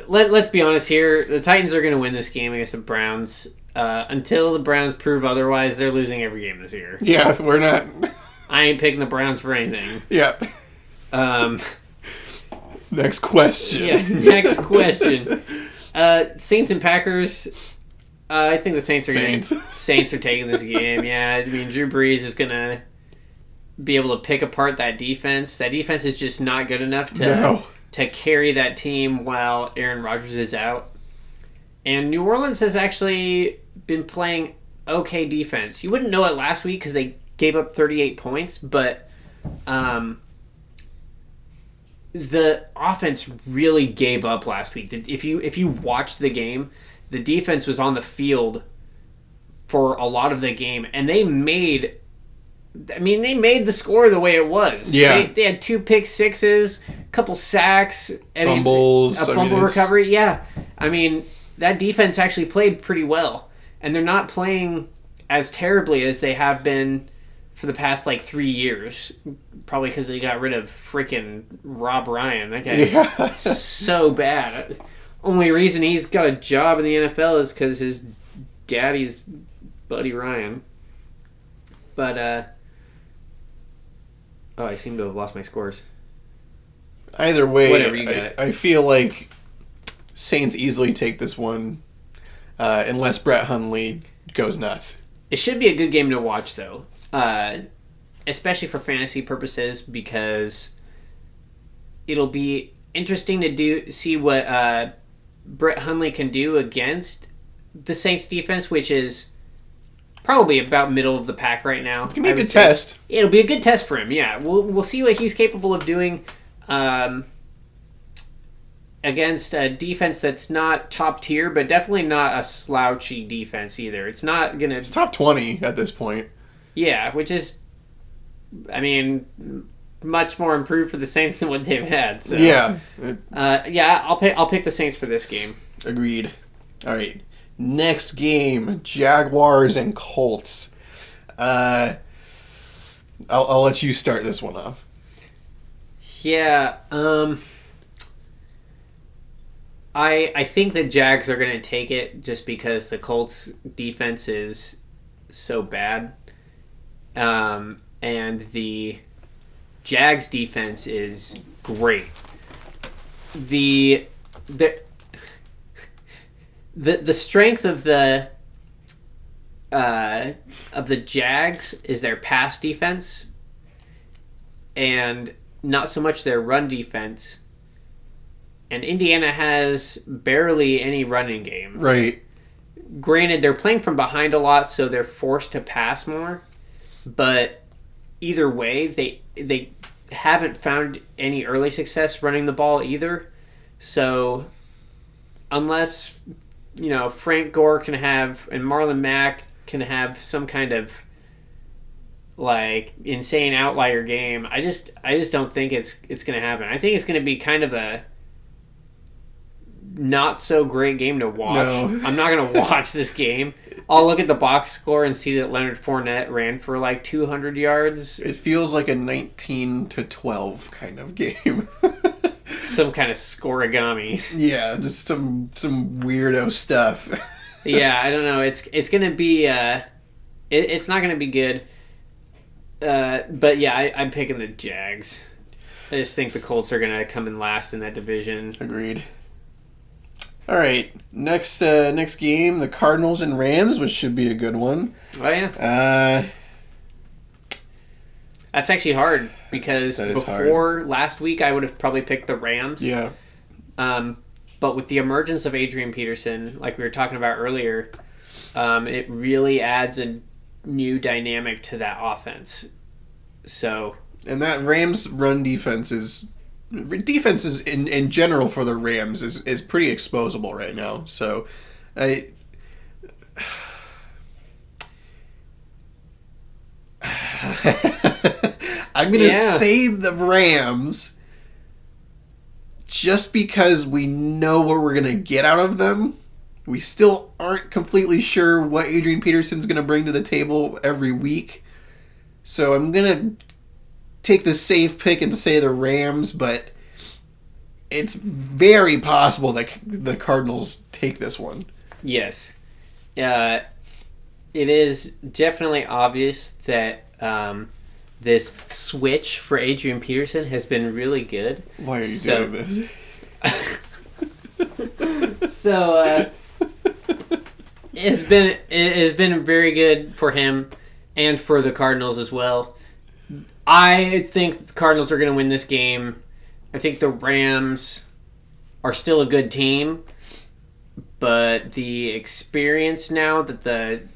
Let's be honest here. The Titans are going to win this game against the Browns. Until the Browns prove otherwise, they're losing every game this year. Yeah, we're not. I ain't picking the Browns for anything. Yeah. Next question. Yeah, next question. Saints and Packers. I think the Saints are taking this game. Yeah, I mean, Drew Brees is going to be able to pick apart that defense. That defense is just not good enough to carry that team while Aaron Rodgers is out. And New Orleans has actually been playing okay defense. You wouldn't know it last week because they gave up 38 points, but the offense really gave up last week. If you watched the game, the defense was on the field for a lot of the game, and they made the score the way it was. Yeah. They had 2 pick sixes, a couple sacks, fumbles, a fumble recovery. Yeah. I mean, that defense actually played pretty well, and they're not playing as terribly as they have been for the past 3 years. Probably because they got rid of freaking Rob Ryan. That guy's so bad. Only reason he's got a job in the NFL is because his daddy's Buddy Ryan. But I seem to have lost my scores. Either way, whatever you got. I feel like Saints easily take this one, unless Brett Hundley goes nuts. It should be a good game to watch, though, especially for fantasy purposes, because it'll be interesting to see what Brett Hundley can do against the Saints defense, which is probably about middle of the pack right now. It's gonna be a good test. It'll be a good test for him. Yeah, we'll see what he's capable of doing against a defense that's not top tier, but definitely not a slouchy defense either. It's not gonna. It's top 20 at this point. Yeah, which is, I mean, much more improved for the Saints than what they've had. So yeah, I'll pick the Saints for this game. Agreed. All right. Next game, Jaguars and Colts. I'll let you start this one off. Yeah, I think the Jags are going to take it just because the Colts defense is so bad, and the Jags defense is great. The strength of the Jags is their pass defense, and not so much their run defense. And Indiana has barely any running game. Right. Granted, they're playing from behind a lot, so they're forced to pass more. But either way, they haven't found any early success running the ball either. So unless Frank Gore can have and Marlon Mack can have some kind of insane outlier game, I just don't think it's going to happen. I think it's going to be kind of a not so great game to watch. No. I'm not going to watch this game. I'll look at the box score and see that Leonard Fournette ran for 200 yards. It feels like a 19-12 kind of game. Some kind of scoregami. Yeah, just some weirdo stuff. Yeah, I don't know. It's gonna be it's not gonna be good. But yeah, I'm picking the Jags. I just think the Colts are gonna come in last in that division. Agreed. All right, next game, the Cardinals and Rams, which should be a good one. Oh yeah. That's actually hard because before last week I would have probably picked the Rams. Yeah. But with the emergence of Adrian Peterson, like we were talking about earlier, it really adds a new dynamic to that offense. So, and that Rams run defense is in general for the Rams is pretty exposable right now. So, I'm going to say the Rams just because we know what we're going to get out of them. We still aren't completely sure what Adrian Peterson's going to bring to the table every week. So I'm going to take the safe pick and say the Rams, but it's very possible that the Cardinals take this one. Yes. It is definitely obvious that this switch for Adrian Peterson has been really good. Why are you doing this? So it has been very good for him and for the Cardinals as well. I think the Cardinals are going to win this game. I think the Rams are still a good team, but the experience now that the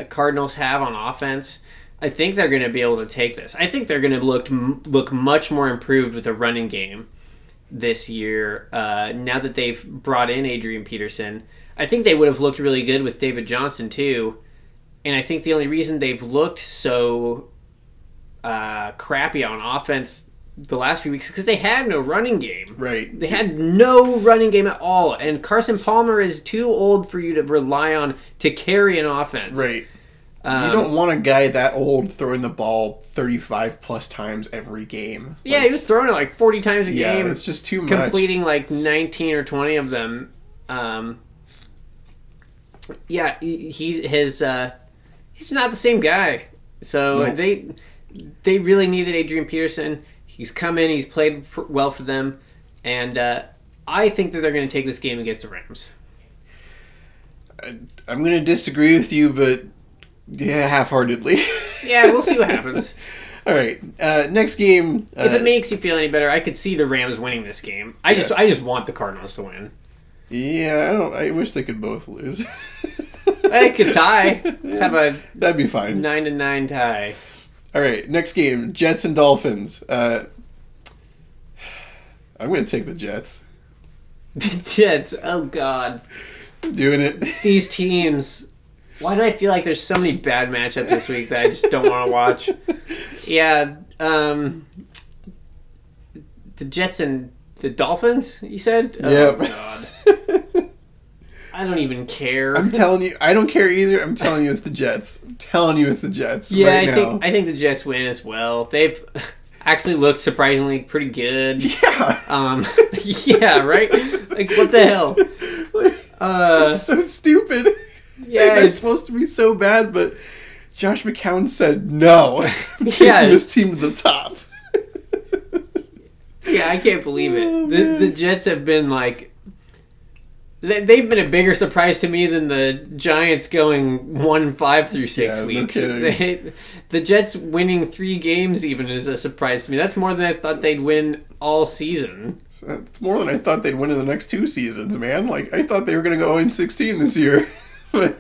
Cardinals have on offense, I think they're going to be able to take this. I think they're going to look much more improved with a running game this year. Now that they've brought in Adrian Peterson, I think they would have looked really good with David Johnson too. And I think the only reason they've looked so crappy on offense the last few weeks is because they had no running game. Right. They had no running game at all. And Carson Palmer is too old for you to rely on to carry an offense. Right. You don't want a guy that old throwing the ball 35 plus times every game. Yeah, he was throwing it like 40 times a game. Yeah, it's just too much. Completing like 19 or 20 of them. Yeah, he's not the same guy. So nope. They really needed Adrian Peterson. He's come in, he's played well for them, and I think that they're going to take this game against the Rams. I'm going to disagree with you, but yeah, half-heartedly. Yeah, we'll see what happens. All right, next game. If it makes you feel any better, I could see the Rams winning this game. I just want the Cardinals to win. Yeah, I wish they could both lose. I could tie. Let's have a that'd be fine. 9-9 tie. All right, next game, Jets and Dolphins. I'm going to take the Jets. The Jets. Oh God. I'm doing it. These teams. Why do I feel like there's so many bad matchups this week that I just don't want to watch? Yeah, the Jets and the Dolphins, you said? Yep. Oh, God. I don't even care. I'm telling you, I don't care either. I'm telling you it's the Jets. I'm telling you it's the Jets. Yeah, right I think the Jets win as well. They've actually looked surprisingly pretty good. Yeah. Yeah, right? Like, what the hell? It's so stupid. Yeah, they're supposed to be so bad, but Josh McCown said no. I'm taking this team to the top. Yeah, I can't believe it. Oh, the Jets have been like... They've been a bigger surprise to me than the Giants going 1-5 through 6 weeks. No kidding. The Jets winning 3 games even is a surprise to me. That's more than I thought they'd win all season. It's more than I thought they'd win in the next 2 seasons, man. Like, I thought they were going to go 0-16 this year.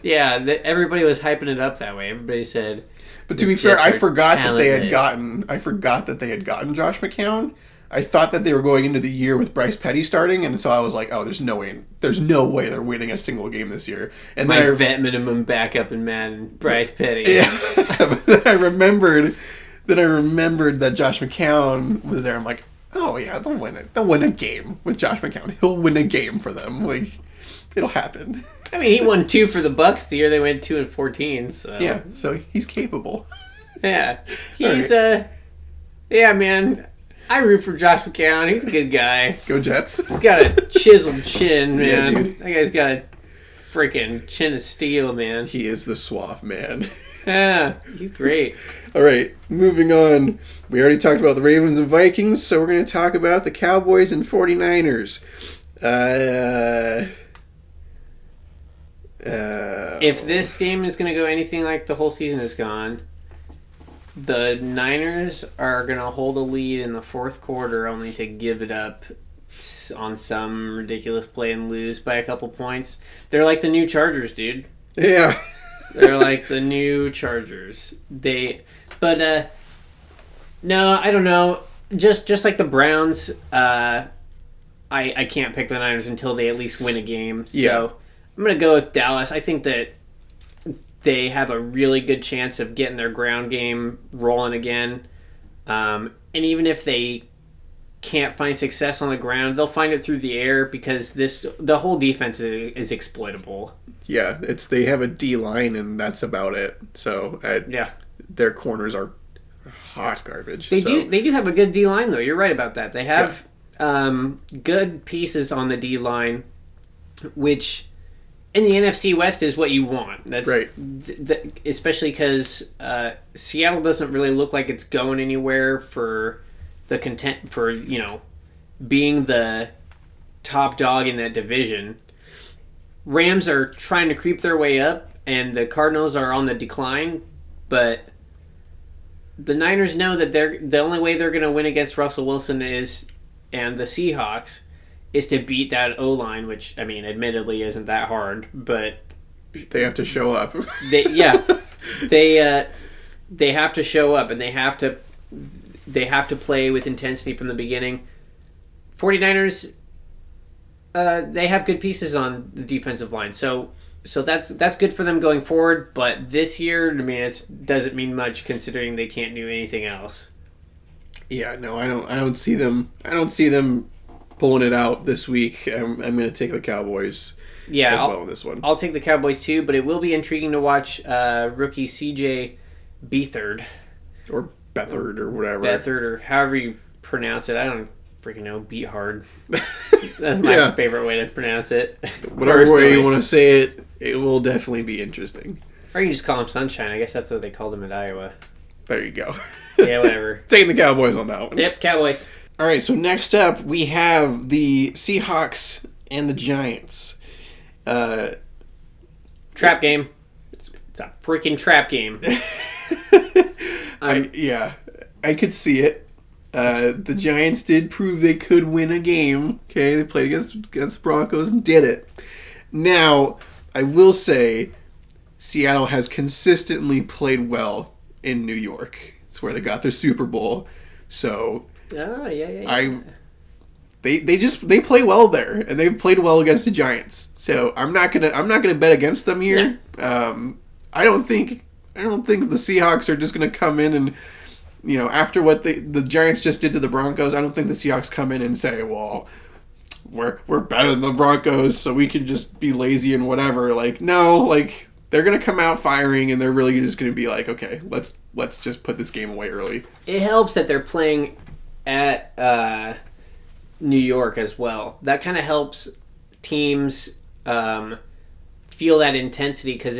Yeah, everybody was hyping it up that way. Everybody said. But to be fair, I forgot that they had gotten Josh McCown. I thought that they were going into the year with Bryce Petty starting, and so I was like, "Oh, there's no way they're winning a single game this year." And then vet minimum backup in Madden, Bryce Petty. Yeah, but then I remembered that Josh McCown was there. I'm like, "Oh yeah, they'll win it. They'll win a game with Josh McCown. He'll win a game for them. Like, it'll happen." I mean, he won 2 for the Bucs the year they went 2-14. So yeah, so he's capable. Yeah, he's yeah, man. I root for Josh McCown. He's a good guy. Go Jets. He's got a chiseled chin, man. Yeah, dude. That guy's got a freaking chin of steel, man. He is the suave man. Yeah, he's great. All right, moving on. We already talked about the Ravens and Vikings, so we're going to talk about the Cowboys and 49ers. If this game is going to go anything like the whole season has gone, the Niners are going to hold a lead in the fourth quarter only to give it up on some ridiculous play and lose by a couple points. They're like the new Chargers, dude. Yeah. They're like the new Chargers. No, I don't know. Just like the Browns, I can't pick the Niners until they at least win a game. So Yeah. I'm going to go with Dallas. I think that they have a really good chance of getting their ground game rolling again. And even if they can't find success on the ground, they'll find it through the air because the whole defense is exploitable. Yeah, they have a D line and that's about it. So their corners are hot garbage. They do have a good D line though. You're right about that. They have good pieces on the D line, which in the NFC West is what you want. That's right. Especially because Seattle doesn't really look like it's going anywhere for the content for being the top dog in that division. Rams are trying to creep their way up, and the Cardinals are on the decline. But the Niners know that the only way they're going to win against Russell Wilson and the Seahawks is to beat that O-line, which, I mean, admittedly isn't that hard, but they have to show up. They have to show up, and they have to play with intensity from the beginning. 49ers, they have good pieces on the defensive line, so that's good for them going forward. But this year, I mean, it doesn't mean much considering they can't do anything else. Yeah, no, I don't see them pulling it out this week. I'm going to take the Cowboys. Yeah, as well in this one. I'll take the Cowboys too, but it will be intriguing to watch rookie CJ Beathard. Or Beathard or whatever. Beathard or however you pronounce it. I don't freaking know. Beat hard. That's my favorite way to pronounce it. Whatever way you want to say it, it will definitely be interesting. Or you just call him Sunshine. I guess that's what they called him at Iowa. There you go. Yeah, whatever. Taking the Cowboys on that one. Yep, Cowboys. All right, so next up we have the Seahawks and the Giants. Trap game. It's a freaking trap game. I could see it. The Giants did prove they could win a game. Okay, they played against the Broncos and did it. Now, I will say, Seattle has consistently played well in New York. It's where they got their Super Bowl. So, they play well there, and they've played well against the Giants. So I'm not gonna bet against them here. Yeah. I don't think the Seahawks are just gonna come in and, after what the Giants just did to the Broncos, I don't think the Seahawks come in and say, well, we're better than the Broncos, so we can just be lazy and whatever. Like, no, like they're gonna come out firing, and they're really just gonna be like, okay, let's just put this game away early. It helps that they're playing at New York as well. That kind of helps teams feel that intensity, because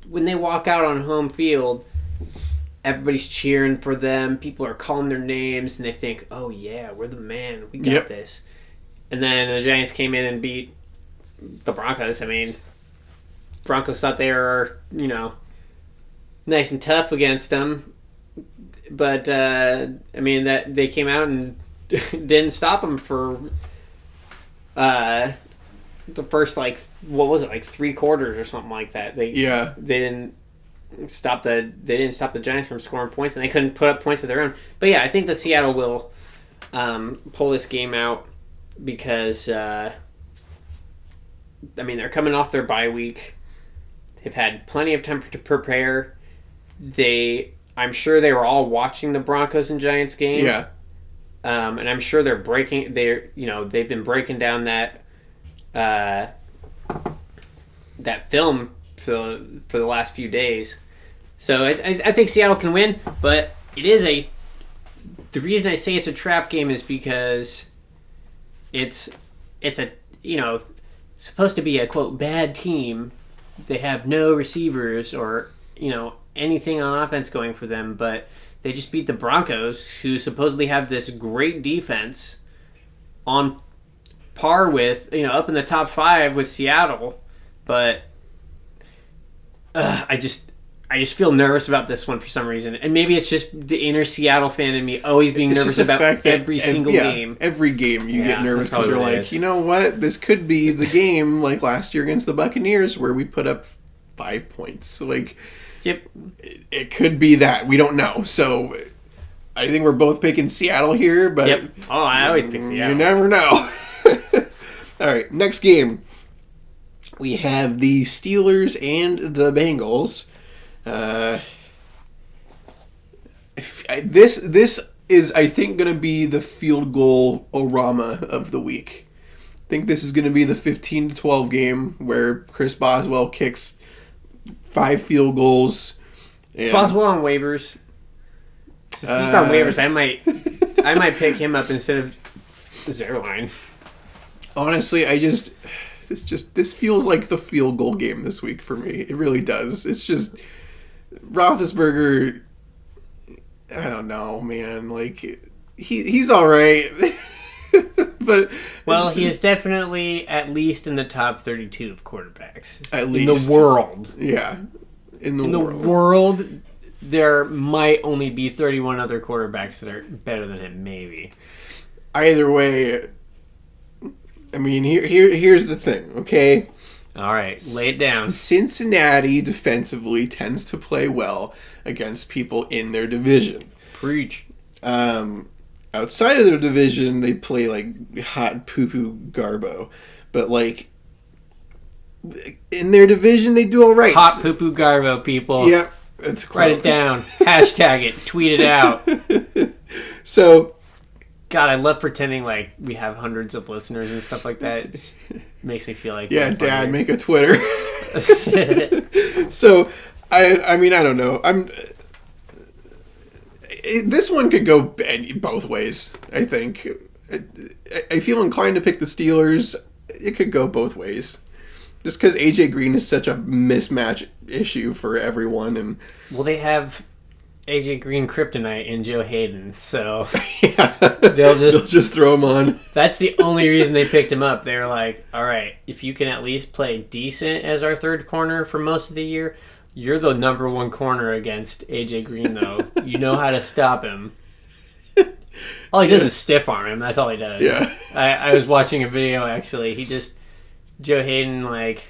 when they walk out on home field, everybody's cheering for them, people are calling their names, and they think, oh yeah, we're the man, we got this. And then the Giants came in and beat the Broncos. I mean, Broncos thought they were, nice and tough against them, but I mean that they came out and didn't stop them for the first what was it, 3 quarters or something like that. They didn't stop the Giants from scoring points, and they couldn't put up points of their own. But yeah, I think that Seattle will pull this game out because they're coming off their bye week. They've had plenty of time to prepare. I'm sure they were all watching the Broncos and Giants game. Yeah. And I'm sure they've been breaking down that film for the last few days. So I think Seattle can win, but the reason I say it's a trap game is because it's a supposed to be a quote bad team. They have no receivers or anything on offense going for them, but they just beat the Broncos, who supposedly have this great defense on par with up in the top 5 with Seattle. But I just feel nervous about this one for some reason, and maybe it's just the inner Seattle fan in me always being nervous about every single game. Every game you get nervous because you're like, you know what, this could be the game like last year against the Buccaneers where we put up 5 points. Like, yep, it could be that. We don't know. So I think we're both picking Seattle here, but yep. Oh, I always pick Seattle. You never know. All right, next game. We have the Steelers and the Bengals. This is, I think, going to be the field goal orama of the week. I think this is going to be the 15-12 game where Chris Boswell kicks 5 field goals. Boswell on waivers. If he's on waivers, I might pick him up instead of Zerline. Honestly, this feels like the field goal game this week for me. It really does. It's just Roethlisberger. I don't know, man. Like he's all right, but he is definitely at least in the top 32 of quarterbacks. At least in the world. Yeah, in the world, there might only be 31 other quarterbacks that are better than him. Maybe. Either way. I mean, here's the thing, okay? All right, lay it down. Cincinnati defensively tends to play well against people in their division. Preach. Outside of their division, they play like hot poo-poo garbo. But like, in their division, they do all right. Hot poo-poo garbo, people. Yep. It's Write it down. Hashtag it. Tweet it out. So... God, I love pretending like we have hundreds of listeners and stuff like that. It just makes me feel like... Yeah, Dad, make a Twitter. So, I mean, I don't know. This one could go both ways, I think. I feel inclined to pick the Steelers. It could go both ways. Just because A.J. Green is such a mismatch issue for everyone. And well, they have... AJ Green kryptonite and Joe Hayden, so yeah. they'll just throw him on. That's the only reason they picked him up. They were like, all right, if you can at least play decent as our third corner for most of the year, you're the number 1 corner against AJ Green, though. You know how to stop him. All he does is stiff arm him. That's all he does. Yeah. I was watching a video, actually. Joe Hayden, like...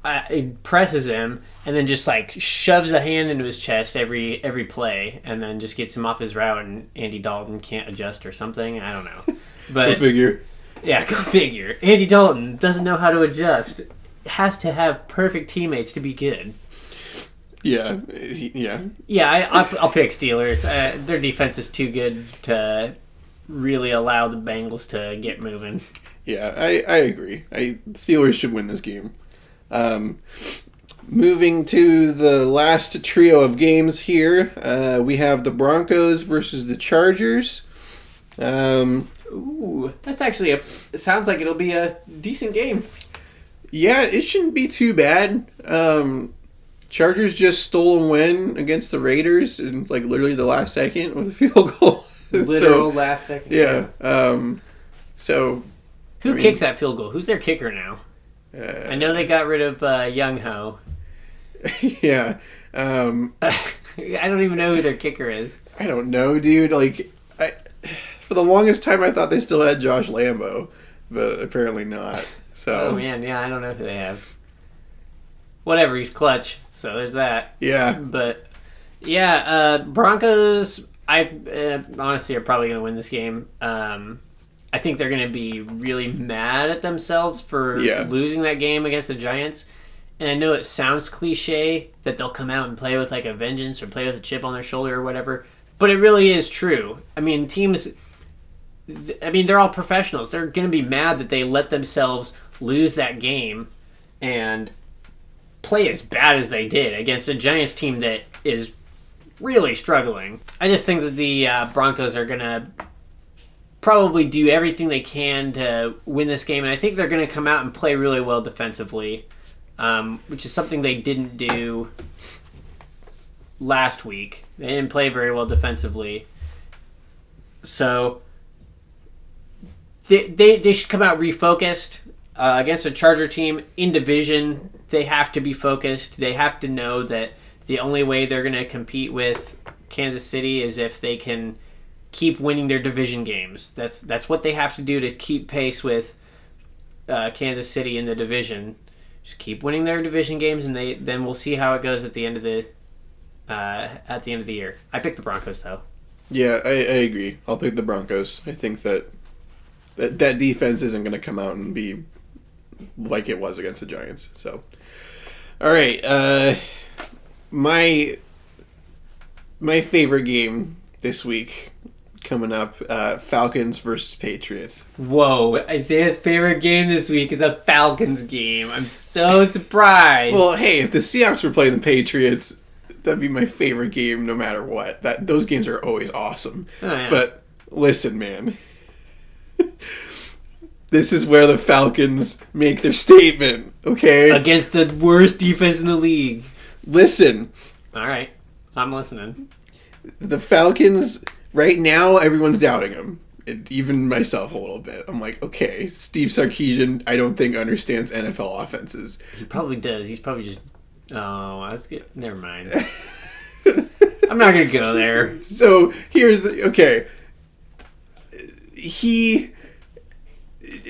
it presses him and then just like shoves a hand into his chest every play and then just gets him off his route and Andy Dalton can't adjust or something. I don't know. But go figure. Yeah, go figure. Andy Dalton doesn't know how to adjust. Has to have perfect teammates to be good. Yeah. Yeah, I'll pick Steelers. Their defense is too good to really allow the Bengals to get moving. Yeah, I agree. Steelers should win this game. Moving to the last trio of games here, we have the Broncos versus the Chargers. That's actually it sounds like it'll be a decent game. Yeah, it shouldn't be too bad. Chargers just stole a win against the Raiders in like literally the last second with a field goal. Last second. Yeah. Who kicked that field goal? Who's their kicker now? I know they got rid of Young Ho. Yeah. I don't even know who their kicker is. I don't know, dude. Like, for the longest time, I thought they still had Josh Lambo, but apparently not. So. Oh man, yeah, I don't know who they have. Whatever, he's clutch. So there's that. Yeah. But yeah, Broncos. I honestly are probably going to win this game. I think they're going to be really mad at themselves for losing that game against the Giants. And I know it sounds cliche that they'll come out and play with like a vengeance or play with a chip on their shoulder or whatever, but it really is true. I mean, they're all professionals. They're going to be mad that they let themselves lose that game and play as bad as they did against a Giants team that is really struggling. I just think that the Broncos are going to probably do everything they can to win this game, and I think they're going to come out and play really well defensively, which is something they didn't do last week. They didn't play very well defensively. So they should come out refocused against a Charger team in division. They have to be focused. They have to know that the only way they're going to compete with Kansas City is if they can keep winning their division games. That's what they have to do to keep pace with Kansas City in the division. Just keep winning their division games, and then we'll see how it goes at the end of the year. I picked the Broncos though. Yeah, I agree. I'll pick the Broncos. I think that defense isn't going to come out and be like it was against the Giants. So, all right, my favorite game this week coming up, Falcons versus Patriots. Whoa, Isaiah's favorite game this week is a Falcons game. I'm so surprised. Well, hey, if the Seahawks were playing the Patriots, that'd be my favorite game no matter what. Those games are always awesome. Oh, yeah. But listen, man. This is where the Falcons make their statement, okay? Against the worst defense in the league. Listen. All right. I'm listening. The Falcons, right now, everyone's doubting them. Even myself a little bit. I'm like, okay, Steve Sarkisian, I don't think understands NFL offenses. He probably does. He's probably just... Oh, I was good. Never mind. I'm not going to go there. So, here's the... Okay.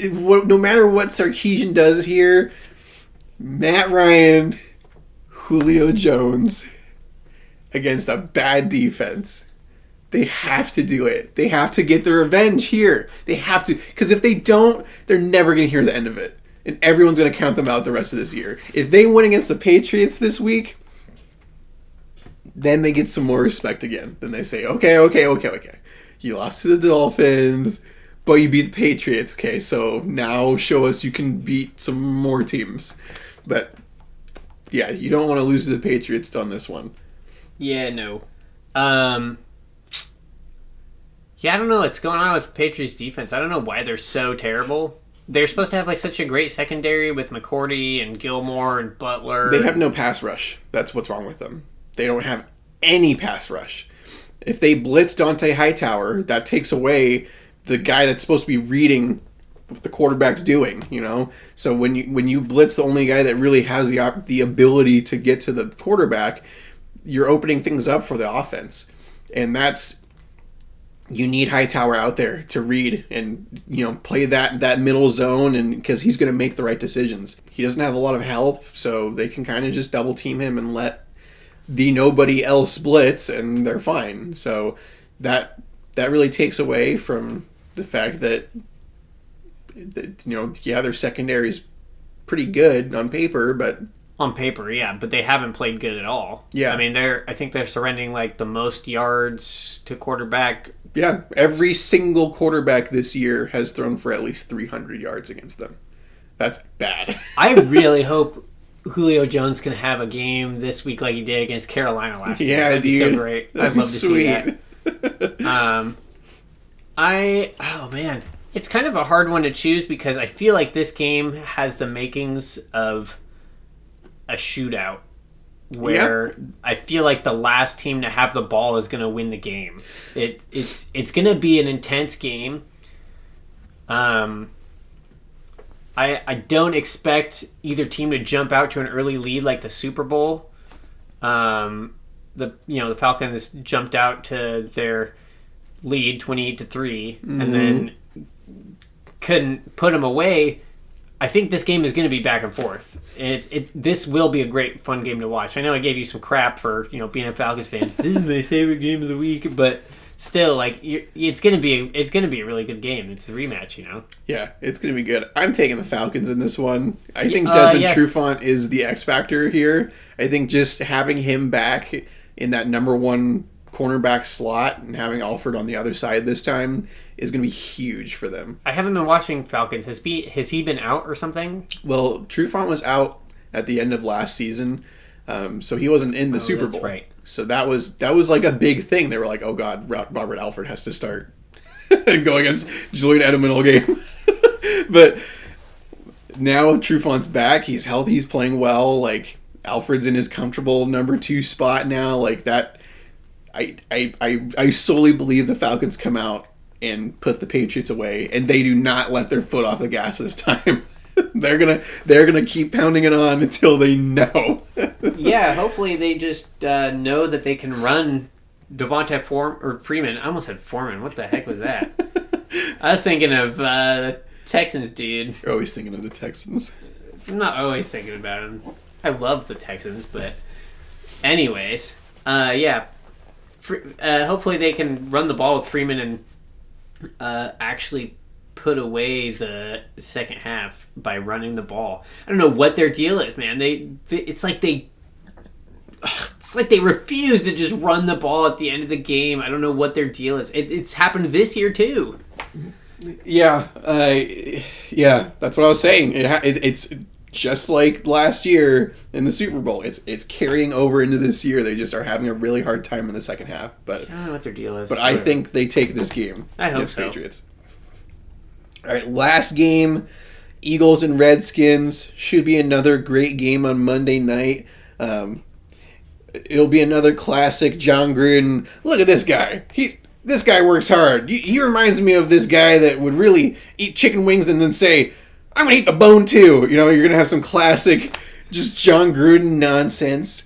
No matter what Sarkisian does here, Matt Ryan, Julio Jones, against a bad defense, they have to do it. They have to get their revenge here. They have to, because if they don't, they're never going to hear the end of it. And everyone's going to count them out the rest of this year. If they win against the Patriots this week, then they get some more respect again. Then they say, okay. You lost to the Dolphins, but you beat the Patriots. Okay, so now show us you can beat some more teams. But, yeah, you don't want to lose to the Patriots on this one. Yeah, no. Yeah, I don't know what's going on with the Patriots defense. I don't know why they're so terrible. They're supposed to have like such a great secondary with McCourty and Gilmore and Butler. They have no pass rush. That's what's wrong with them. They don't have any pass rush. If they blitz Dante Hightower, that takes away the guy that's supposed to be reading what the quarterback's doing, you know? So when you blitz the only guy that really has the ability to get to the quarterback, you're opening things up for the offense. And you need Hightower out there to read and, you know, play that middle zone, and because he's going to make the right decisions. He doesn't have a lot of help, so they can kind of just double team him and let the nobody else blitz, and they're fine. So that really takes away from the fact that you know, yeah, their secondary is pretty good on paper, but on paper, yeah, but they haven't played good at all. Yeah, I mean, I think they're surrendering like the most yards to quarterback. Yeah, every single quarterback this year has thrown for at least 300 yards against them. That's bad. I really hope Julio Jones can have a game this week like he did against Carolina last year. Yeah, that'd dude. be so great. I'd love to see that. Oh man, it's kind of a hard one to choose because I feel like this game has the makings of a shootout where I feel like the last team to have the ball is going to win the game. It's going to be an intense game. I don't expect either team to jump out to an early lead like the Super Bowl. The Falcons jumped out to their lead 28-3 and then couldn't put them away. I think this game is going to be back and forth. This will be a great, fun game to watch. I know I gave you some crap for being a Falcons fan. This is my favorite game of the week, but still, like it's going to be a really good game. It's a rematch, Yeah, it's going to be good. I'm taking the Falcons in this one. I think Desmond Trufant is the X factor here. I think just having him back in that number one cornerback slot and having Alford on the other side this time is going to be huge for them. I haven't been watching Falcons. Has he been out or something? Well, Trufant was out at the end of last season, so he wasn't in the Super Bowl. Right. So that was like a big thing. They were like, "Oh God, Robert Alford has to start and go against Julian Edelman all game. But now Trufant's back. He's healthy. He's playing well. Like, Alfred's in his comfortable number 2 spot now. Like, that, I solely believe the Falcons come out and put the Patriots away, and they do not let their foot off the gas this time. They're gonna keep pounding it on until they know. Yeah, hopefully they just know that they can run Devontae Freeman. I almost said Foreman. What the heck was that? I was thinking of the Texans, dude. You're always thinking of the Texans. I'm not always thinking about them. I love the Texans, but anyways, yeah. Hopefully they can run the ball with Freeman and actually put away the second half by running the ball. I don't know what their deal is, man. It's like they refuse to just run the ball at the end of the game. I don't know what their deal is. It's happened this year too. Yeah, that's what I was saying. It's just like last year in the Super Bowl. It's carrying over into this year. They just are having a really hard time in the second half. But I don't know what their deal is. But I think they take this game. I hope against so. Patriots. All right, last game, Eagles and Redskins. Should be another great game on Monday night. It'll be another classic John Gruden. Look at this guy. This guy works hard. He reminds me of this guy that would really eat chicken wings and then say, I'm going to eat the bone too. You know, you're going to have some classic just John Gruden nonsense.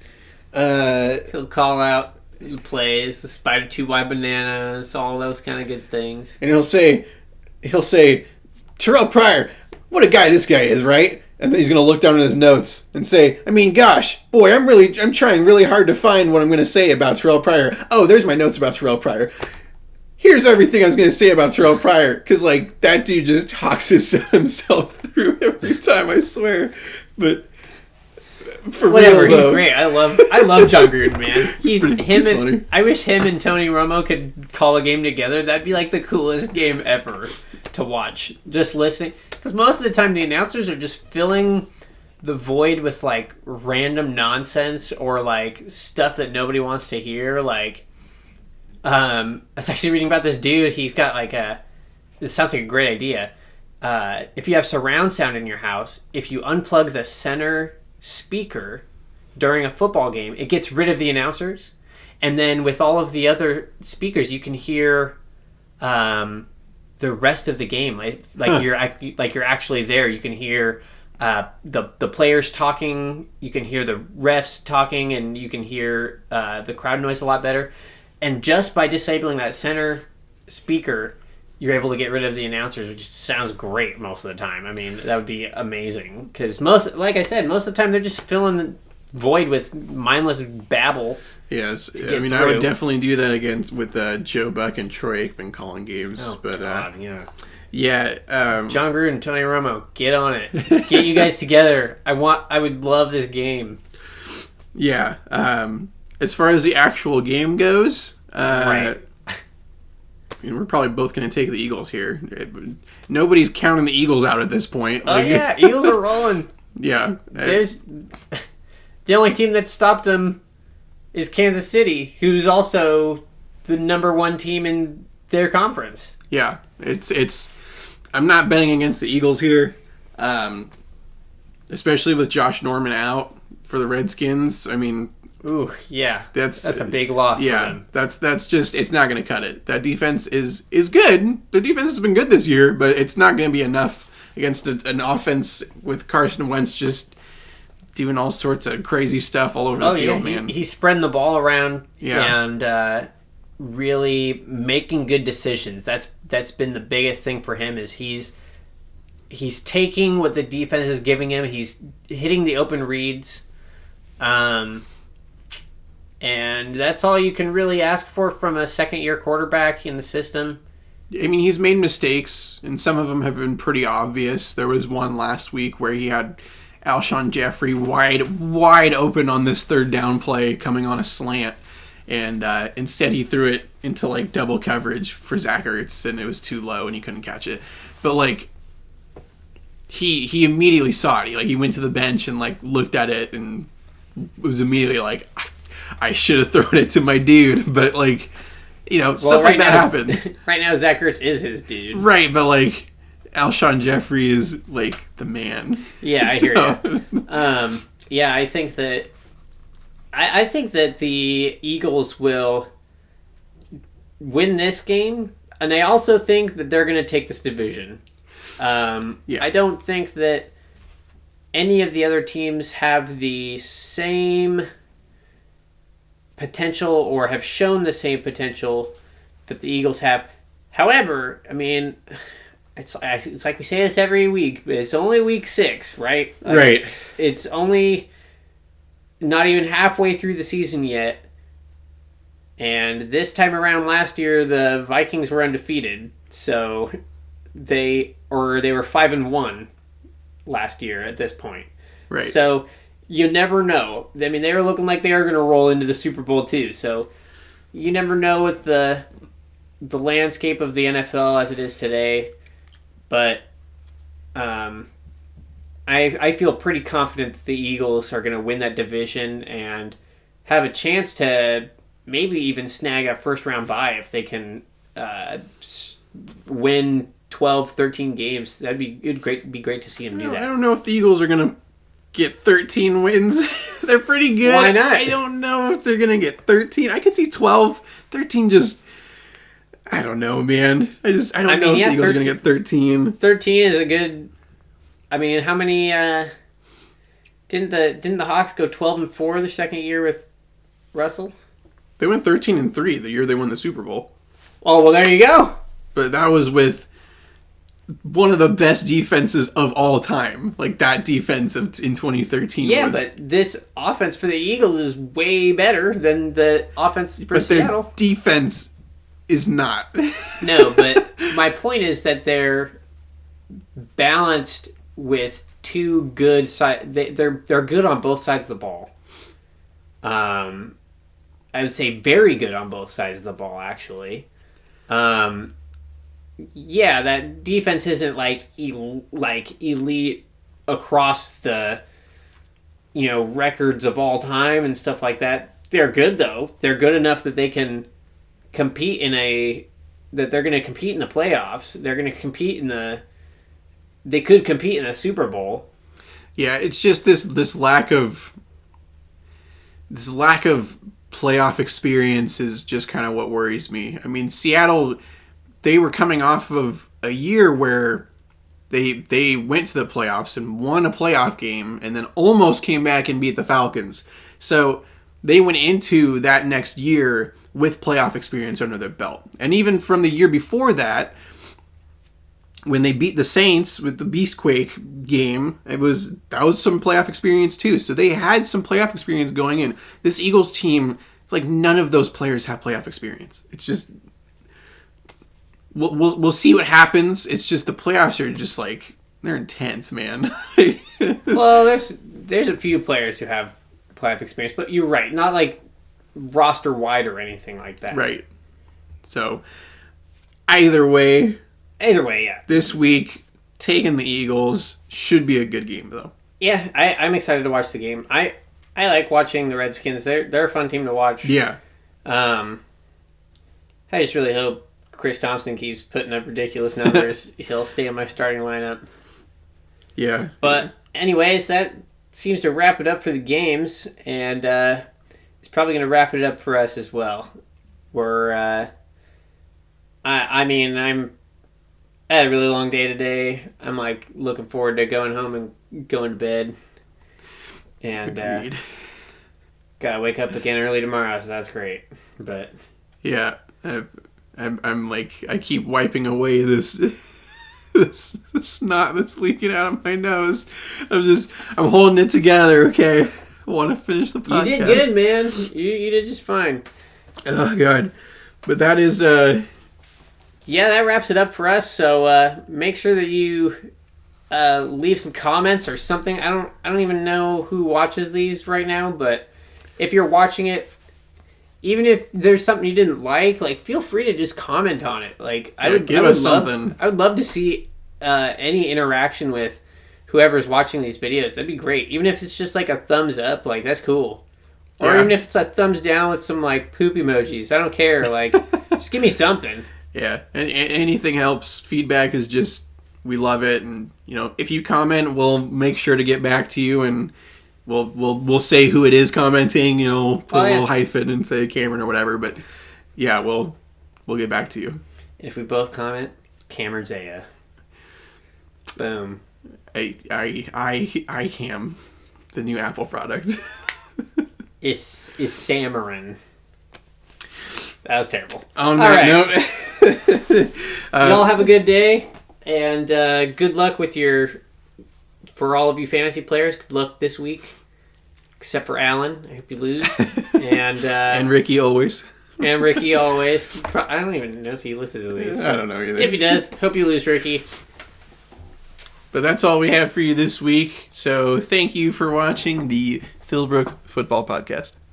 He'll call out the plays, the spider 2 wide bananas, all those kind of good things. And he'll say, Terrell Pryor, what a guy this guy is, right? And then he's going to look down at his notes and say, I mean, gosh, boy, I'm trying really hard to find what I'm going to say about Terrell Pryor. Oh, there's my notes about Terrell Pryor. Here's everything I was going to say about Terrell Pryor. Because, like, that dude just talks himself through every time, I swear. But for whatever, real, though, he's great. I love John Gruden, man. He's funny. I wish him and Tony Romo could call a game together. That'd be like the coolest game ever to watch. Just listening, because most of the time the announcers are just filling the void with like random nonsense or like stuff that nobody wants to hear. Like, I was actually reading about this dude. He's got like it sounds like a great idea. If you have surround sound in your house, if you unplug the center speaker during a football game, it gets rid of the announcers, and then with all of the other speakers you can hear the rest of the game, you're actually there. You can hear the players talking, you can hear the refs talking, and you can hear the crowd noise a lot better. And just by disabling that center speaker, you're able to get rid of the announcers, which sounds great most of the time. I mean, that would be amazing. Because like I said, most of the time they're just filling the void with mindless babble. Yes, I mean, I would definitely do that with Joe Buck and Troy Aikman calling games. Oh, but God, yeah. Yeah. John Gruden, Tony Romo, get on it. Get you guys together. I would love this game. Yeah. As far as the actual game goes, right. We're probably both going to take the Eagles here. Nobody's counting the Eagles out at this point. Oh, yeah. Eagles are rolling. Yeah. There's the only team that stopped them is Kansas City, who's also the number 1 team in their conference. Yeah. I'm not betting against the Eagles here, especially with Josh Norman out for the Redskins. I mean... Ooh, yeah. That's a big loss for them. That's just, it's not going to cut it. That defense is good. Their defense has been good this year, but it's not going to be enough against an offense with Carson Wentz just doing all sorts of crazy stuff all over the field, man. He's spreading the ball around and really making good decisions. That's been the biggest thing for him is he's taking what the defense is giving him. He's hitting the open reads. And that's all you can really ask for from a second-year quarterback in the system. I mean, he's made mistakes, and some of them have been pretty obvious. There was one last week where he had Alshon Jeffrey wide open on this third down play coming on a slant, and instead he threw it into, like, double coverage for Zach Ertz, and it was too low, and he couldn't catch it. But, like, he immediately saw it. He went to the bench and, like, looked at it and was immediately like... I should have thrown it to my dude, but like stuff like that happens. Right now, Zach Ertz is his dude. Right, but like Alshon Jeffrey is like the man. Yeah, I hear you. Yeah, I think that the Eagles will win this game, and I also think that they're going to take this division. I don't think that any of the other teams have the same potential or have shown the same potential that the Eagles have. However, I mean, it's like we say this every week, but it's only week 6, right? Like, right. It's only not even halfway through the season yet. And this time around last year, the Vikings were undefeated. So they were 5-1 last year at this point. Right. So you never know. I mean, they were looking like they were going to roll into the Super Bowl too. So you never know with the landscape of the NFL as it is today. But I feel pretty confident that the Eagles are going to win that division and have a chance to maybe even snag a first-round bye if they can win 12, 13 games. It'd be great to see them do that. I don't know if the Eagles are going to get 13 wins. They're pretty good. Why not? I don't know if they're going to get 13. I could see 12. 13 just... I don't know, man. I don't know if the Eagles are going to get 13. 13 is a good... I mean, how many... Didn't the Hawks go 12-4 the second year with Russell? They went 13-3 the year they won the Super Bowl. Oh, well, there you go. But that was with one of the best defenses of all time. Like, that defense in 2013 Yeah, but this offense for the Eagles is way better than the offense for Seattle. Their defense is not. No, but my point is that they're balanced with two good sides. They're good on both sides of the ball. I would say very good on both sides of the ball, actually. Yeah, that defense isn't like elite across the records of all time and stuff like that. They're good though. They're good enough that they can compete that they're going to compete in the playoffs. They're going to compete they could compete in the Super Bowl. Yeah, it's just this lack of playoff experience is just kind of what worries me. I mean, Seattle, they were coming off of a year where they went to the playoffs and won a playoff game and then almost came back and beat the Falcons. So they went into that next year with playoff experience under their belt. And even from the year before that, when they beat the Saints with the Beastquake game, that was some playoff experience too. So they had some playoff experience going in. This Eagles team, it's like none of those players have playoff experience. It's just we'll see what happens. It's just the playoffs are just like they're intense, man. Well, there's a few players who have playoff experience, but you're right, not like roster wide or anything like that. Right. So either way, yeah. This week, taking the Eagles should be a good game, though. Yeah, I'm excited to watch the game. I like watching the Redskins. They're a fun team to watch. Yeah. I just really hope Chris Thompson keeps putting up ridiculous numbers. He'll stay in my starting lineup. Yeah. But anyways, that seems to wrap it up for the games, and it's probably going to wrap it up for us as well. I had a really long day today. I'm like looking forward to going home and going to bed. And gotta wake up again early tomorrow, so that's great. But yeah, I'm like I keep wiping away this snot that's leaking out of my nose. I'm holding it together. Okay, I want to finish the podcast. You did good, man. You did just fine. Oh god, but that is Yeah, that wraps it up for us. So make sure that you leave some comments or something. I don't even know who watches these right now, but if you're watching it, even if there's something you didn't like feel free to just comment on it. I would love something. I would love to see any interaction with whoever's watching these videos. That'd be great. Even if it's just like a thumbs up, that's cool. Or even if it's a thumbs down with some poop emojis. I don't care. Just give me something. Yeah, and anything helps. Feedback is just, we love it, and if you comment, we'll make sure to get back to you, and we'll say who it is commenting. Put a little hyphen and say Cameron or whatever. But yeah, we'll get back to you. If we both comment, Cameron Zaya. Boom. I Cam, the new Apple product. is Samarin. That was terrible. On that note, y'all have a good day, and good luck with for all of you fantasy players. Good luck this week, except for Alan. I hope you lose. And Ricky always. And Ricky always. I don't even know if he listens to these. I don't know either. If he does, hope you lose, Ricky. But that's all we have for you this week. So thank you for watching the Philbrook Football Podcast.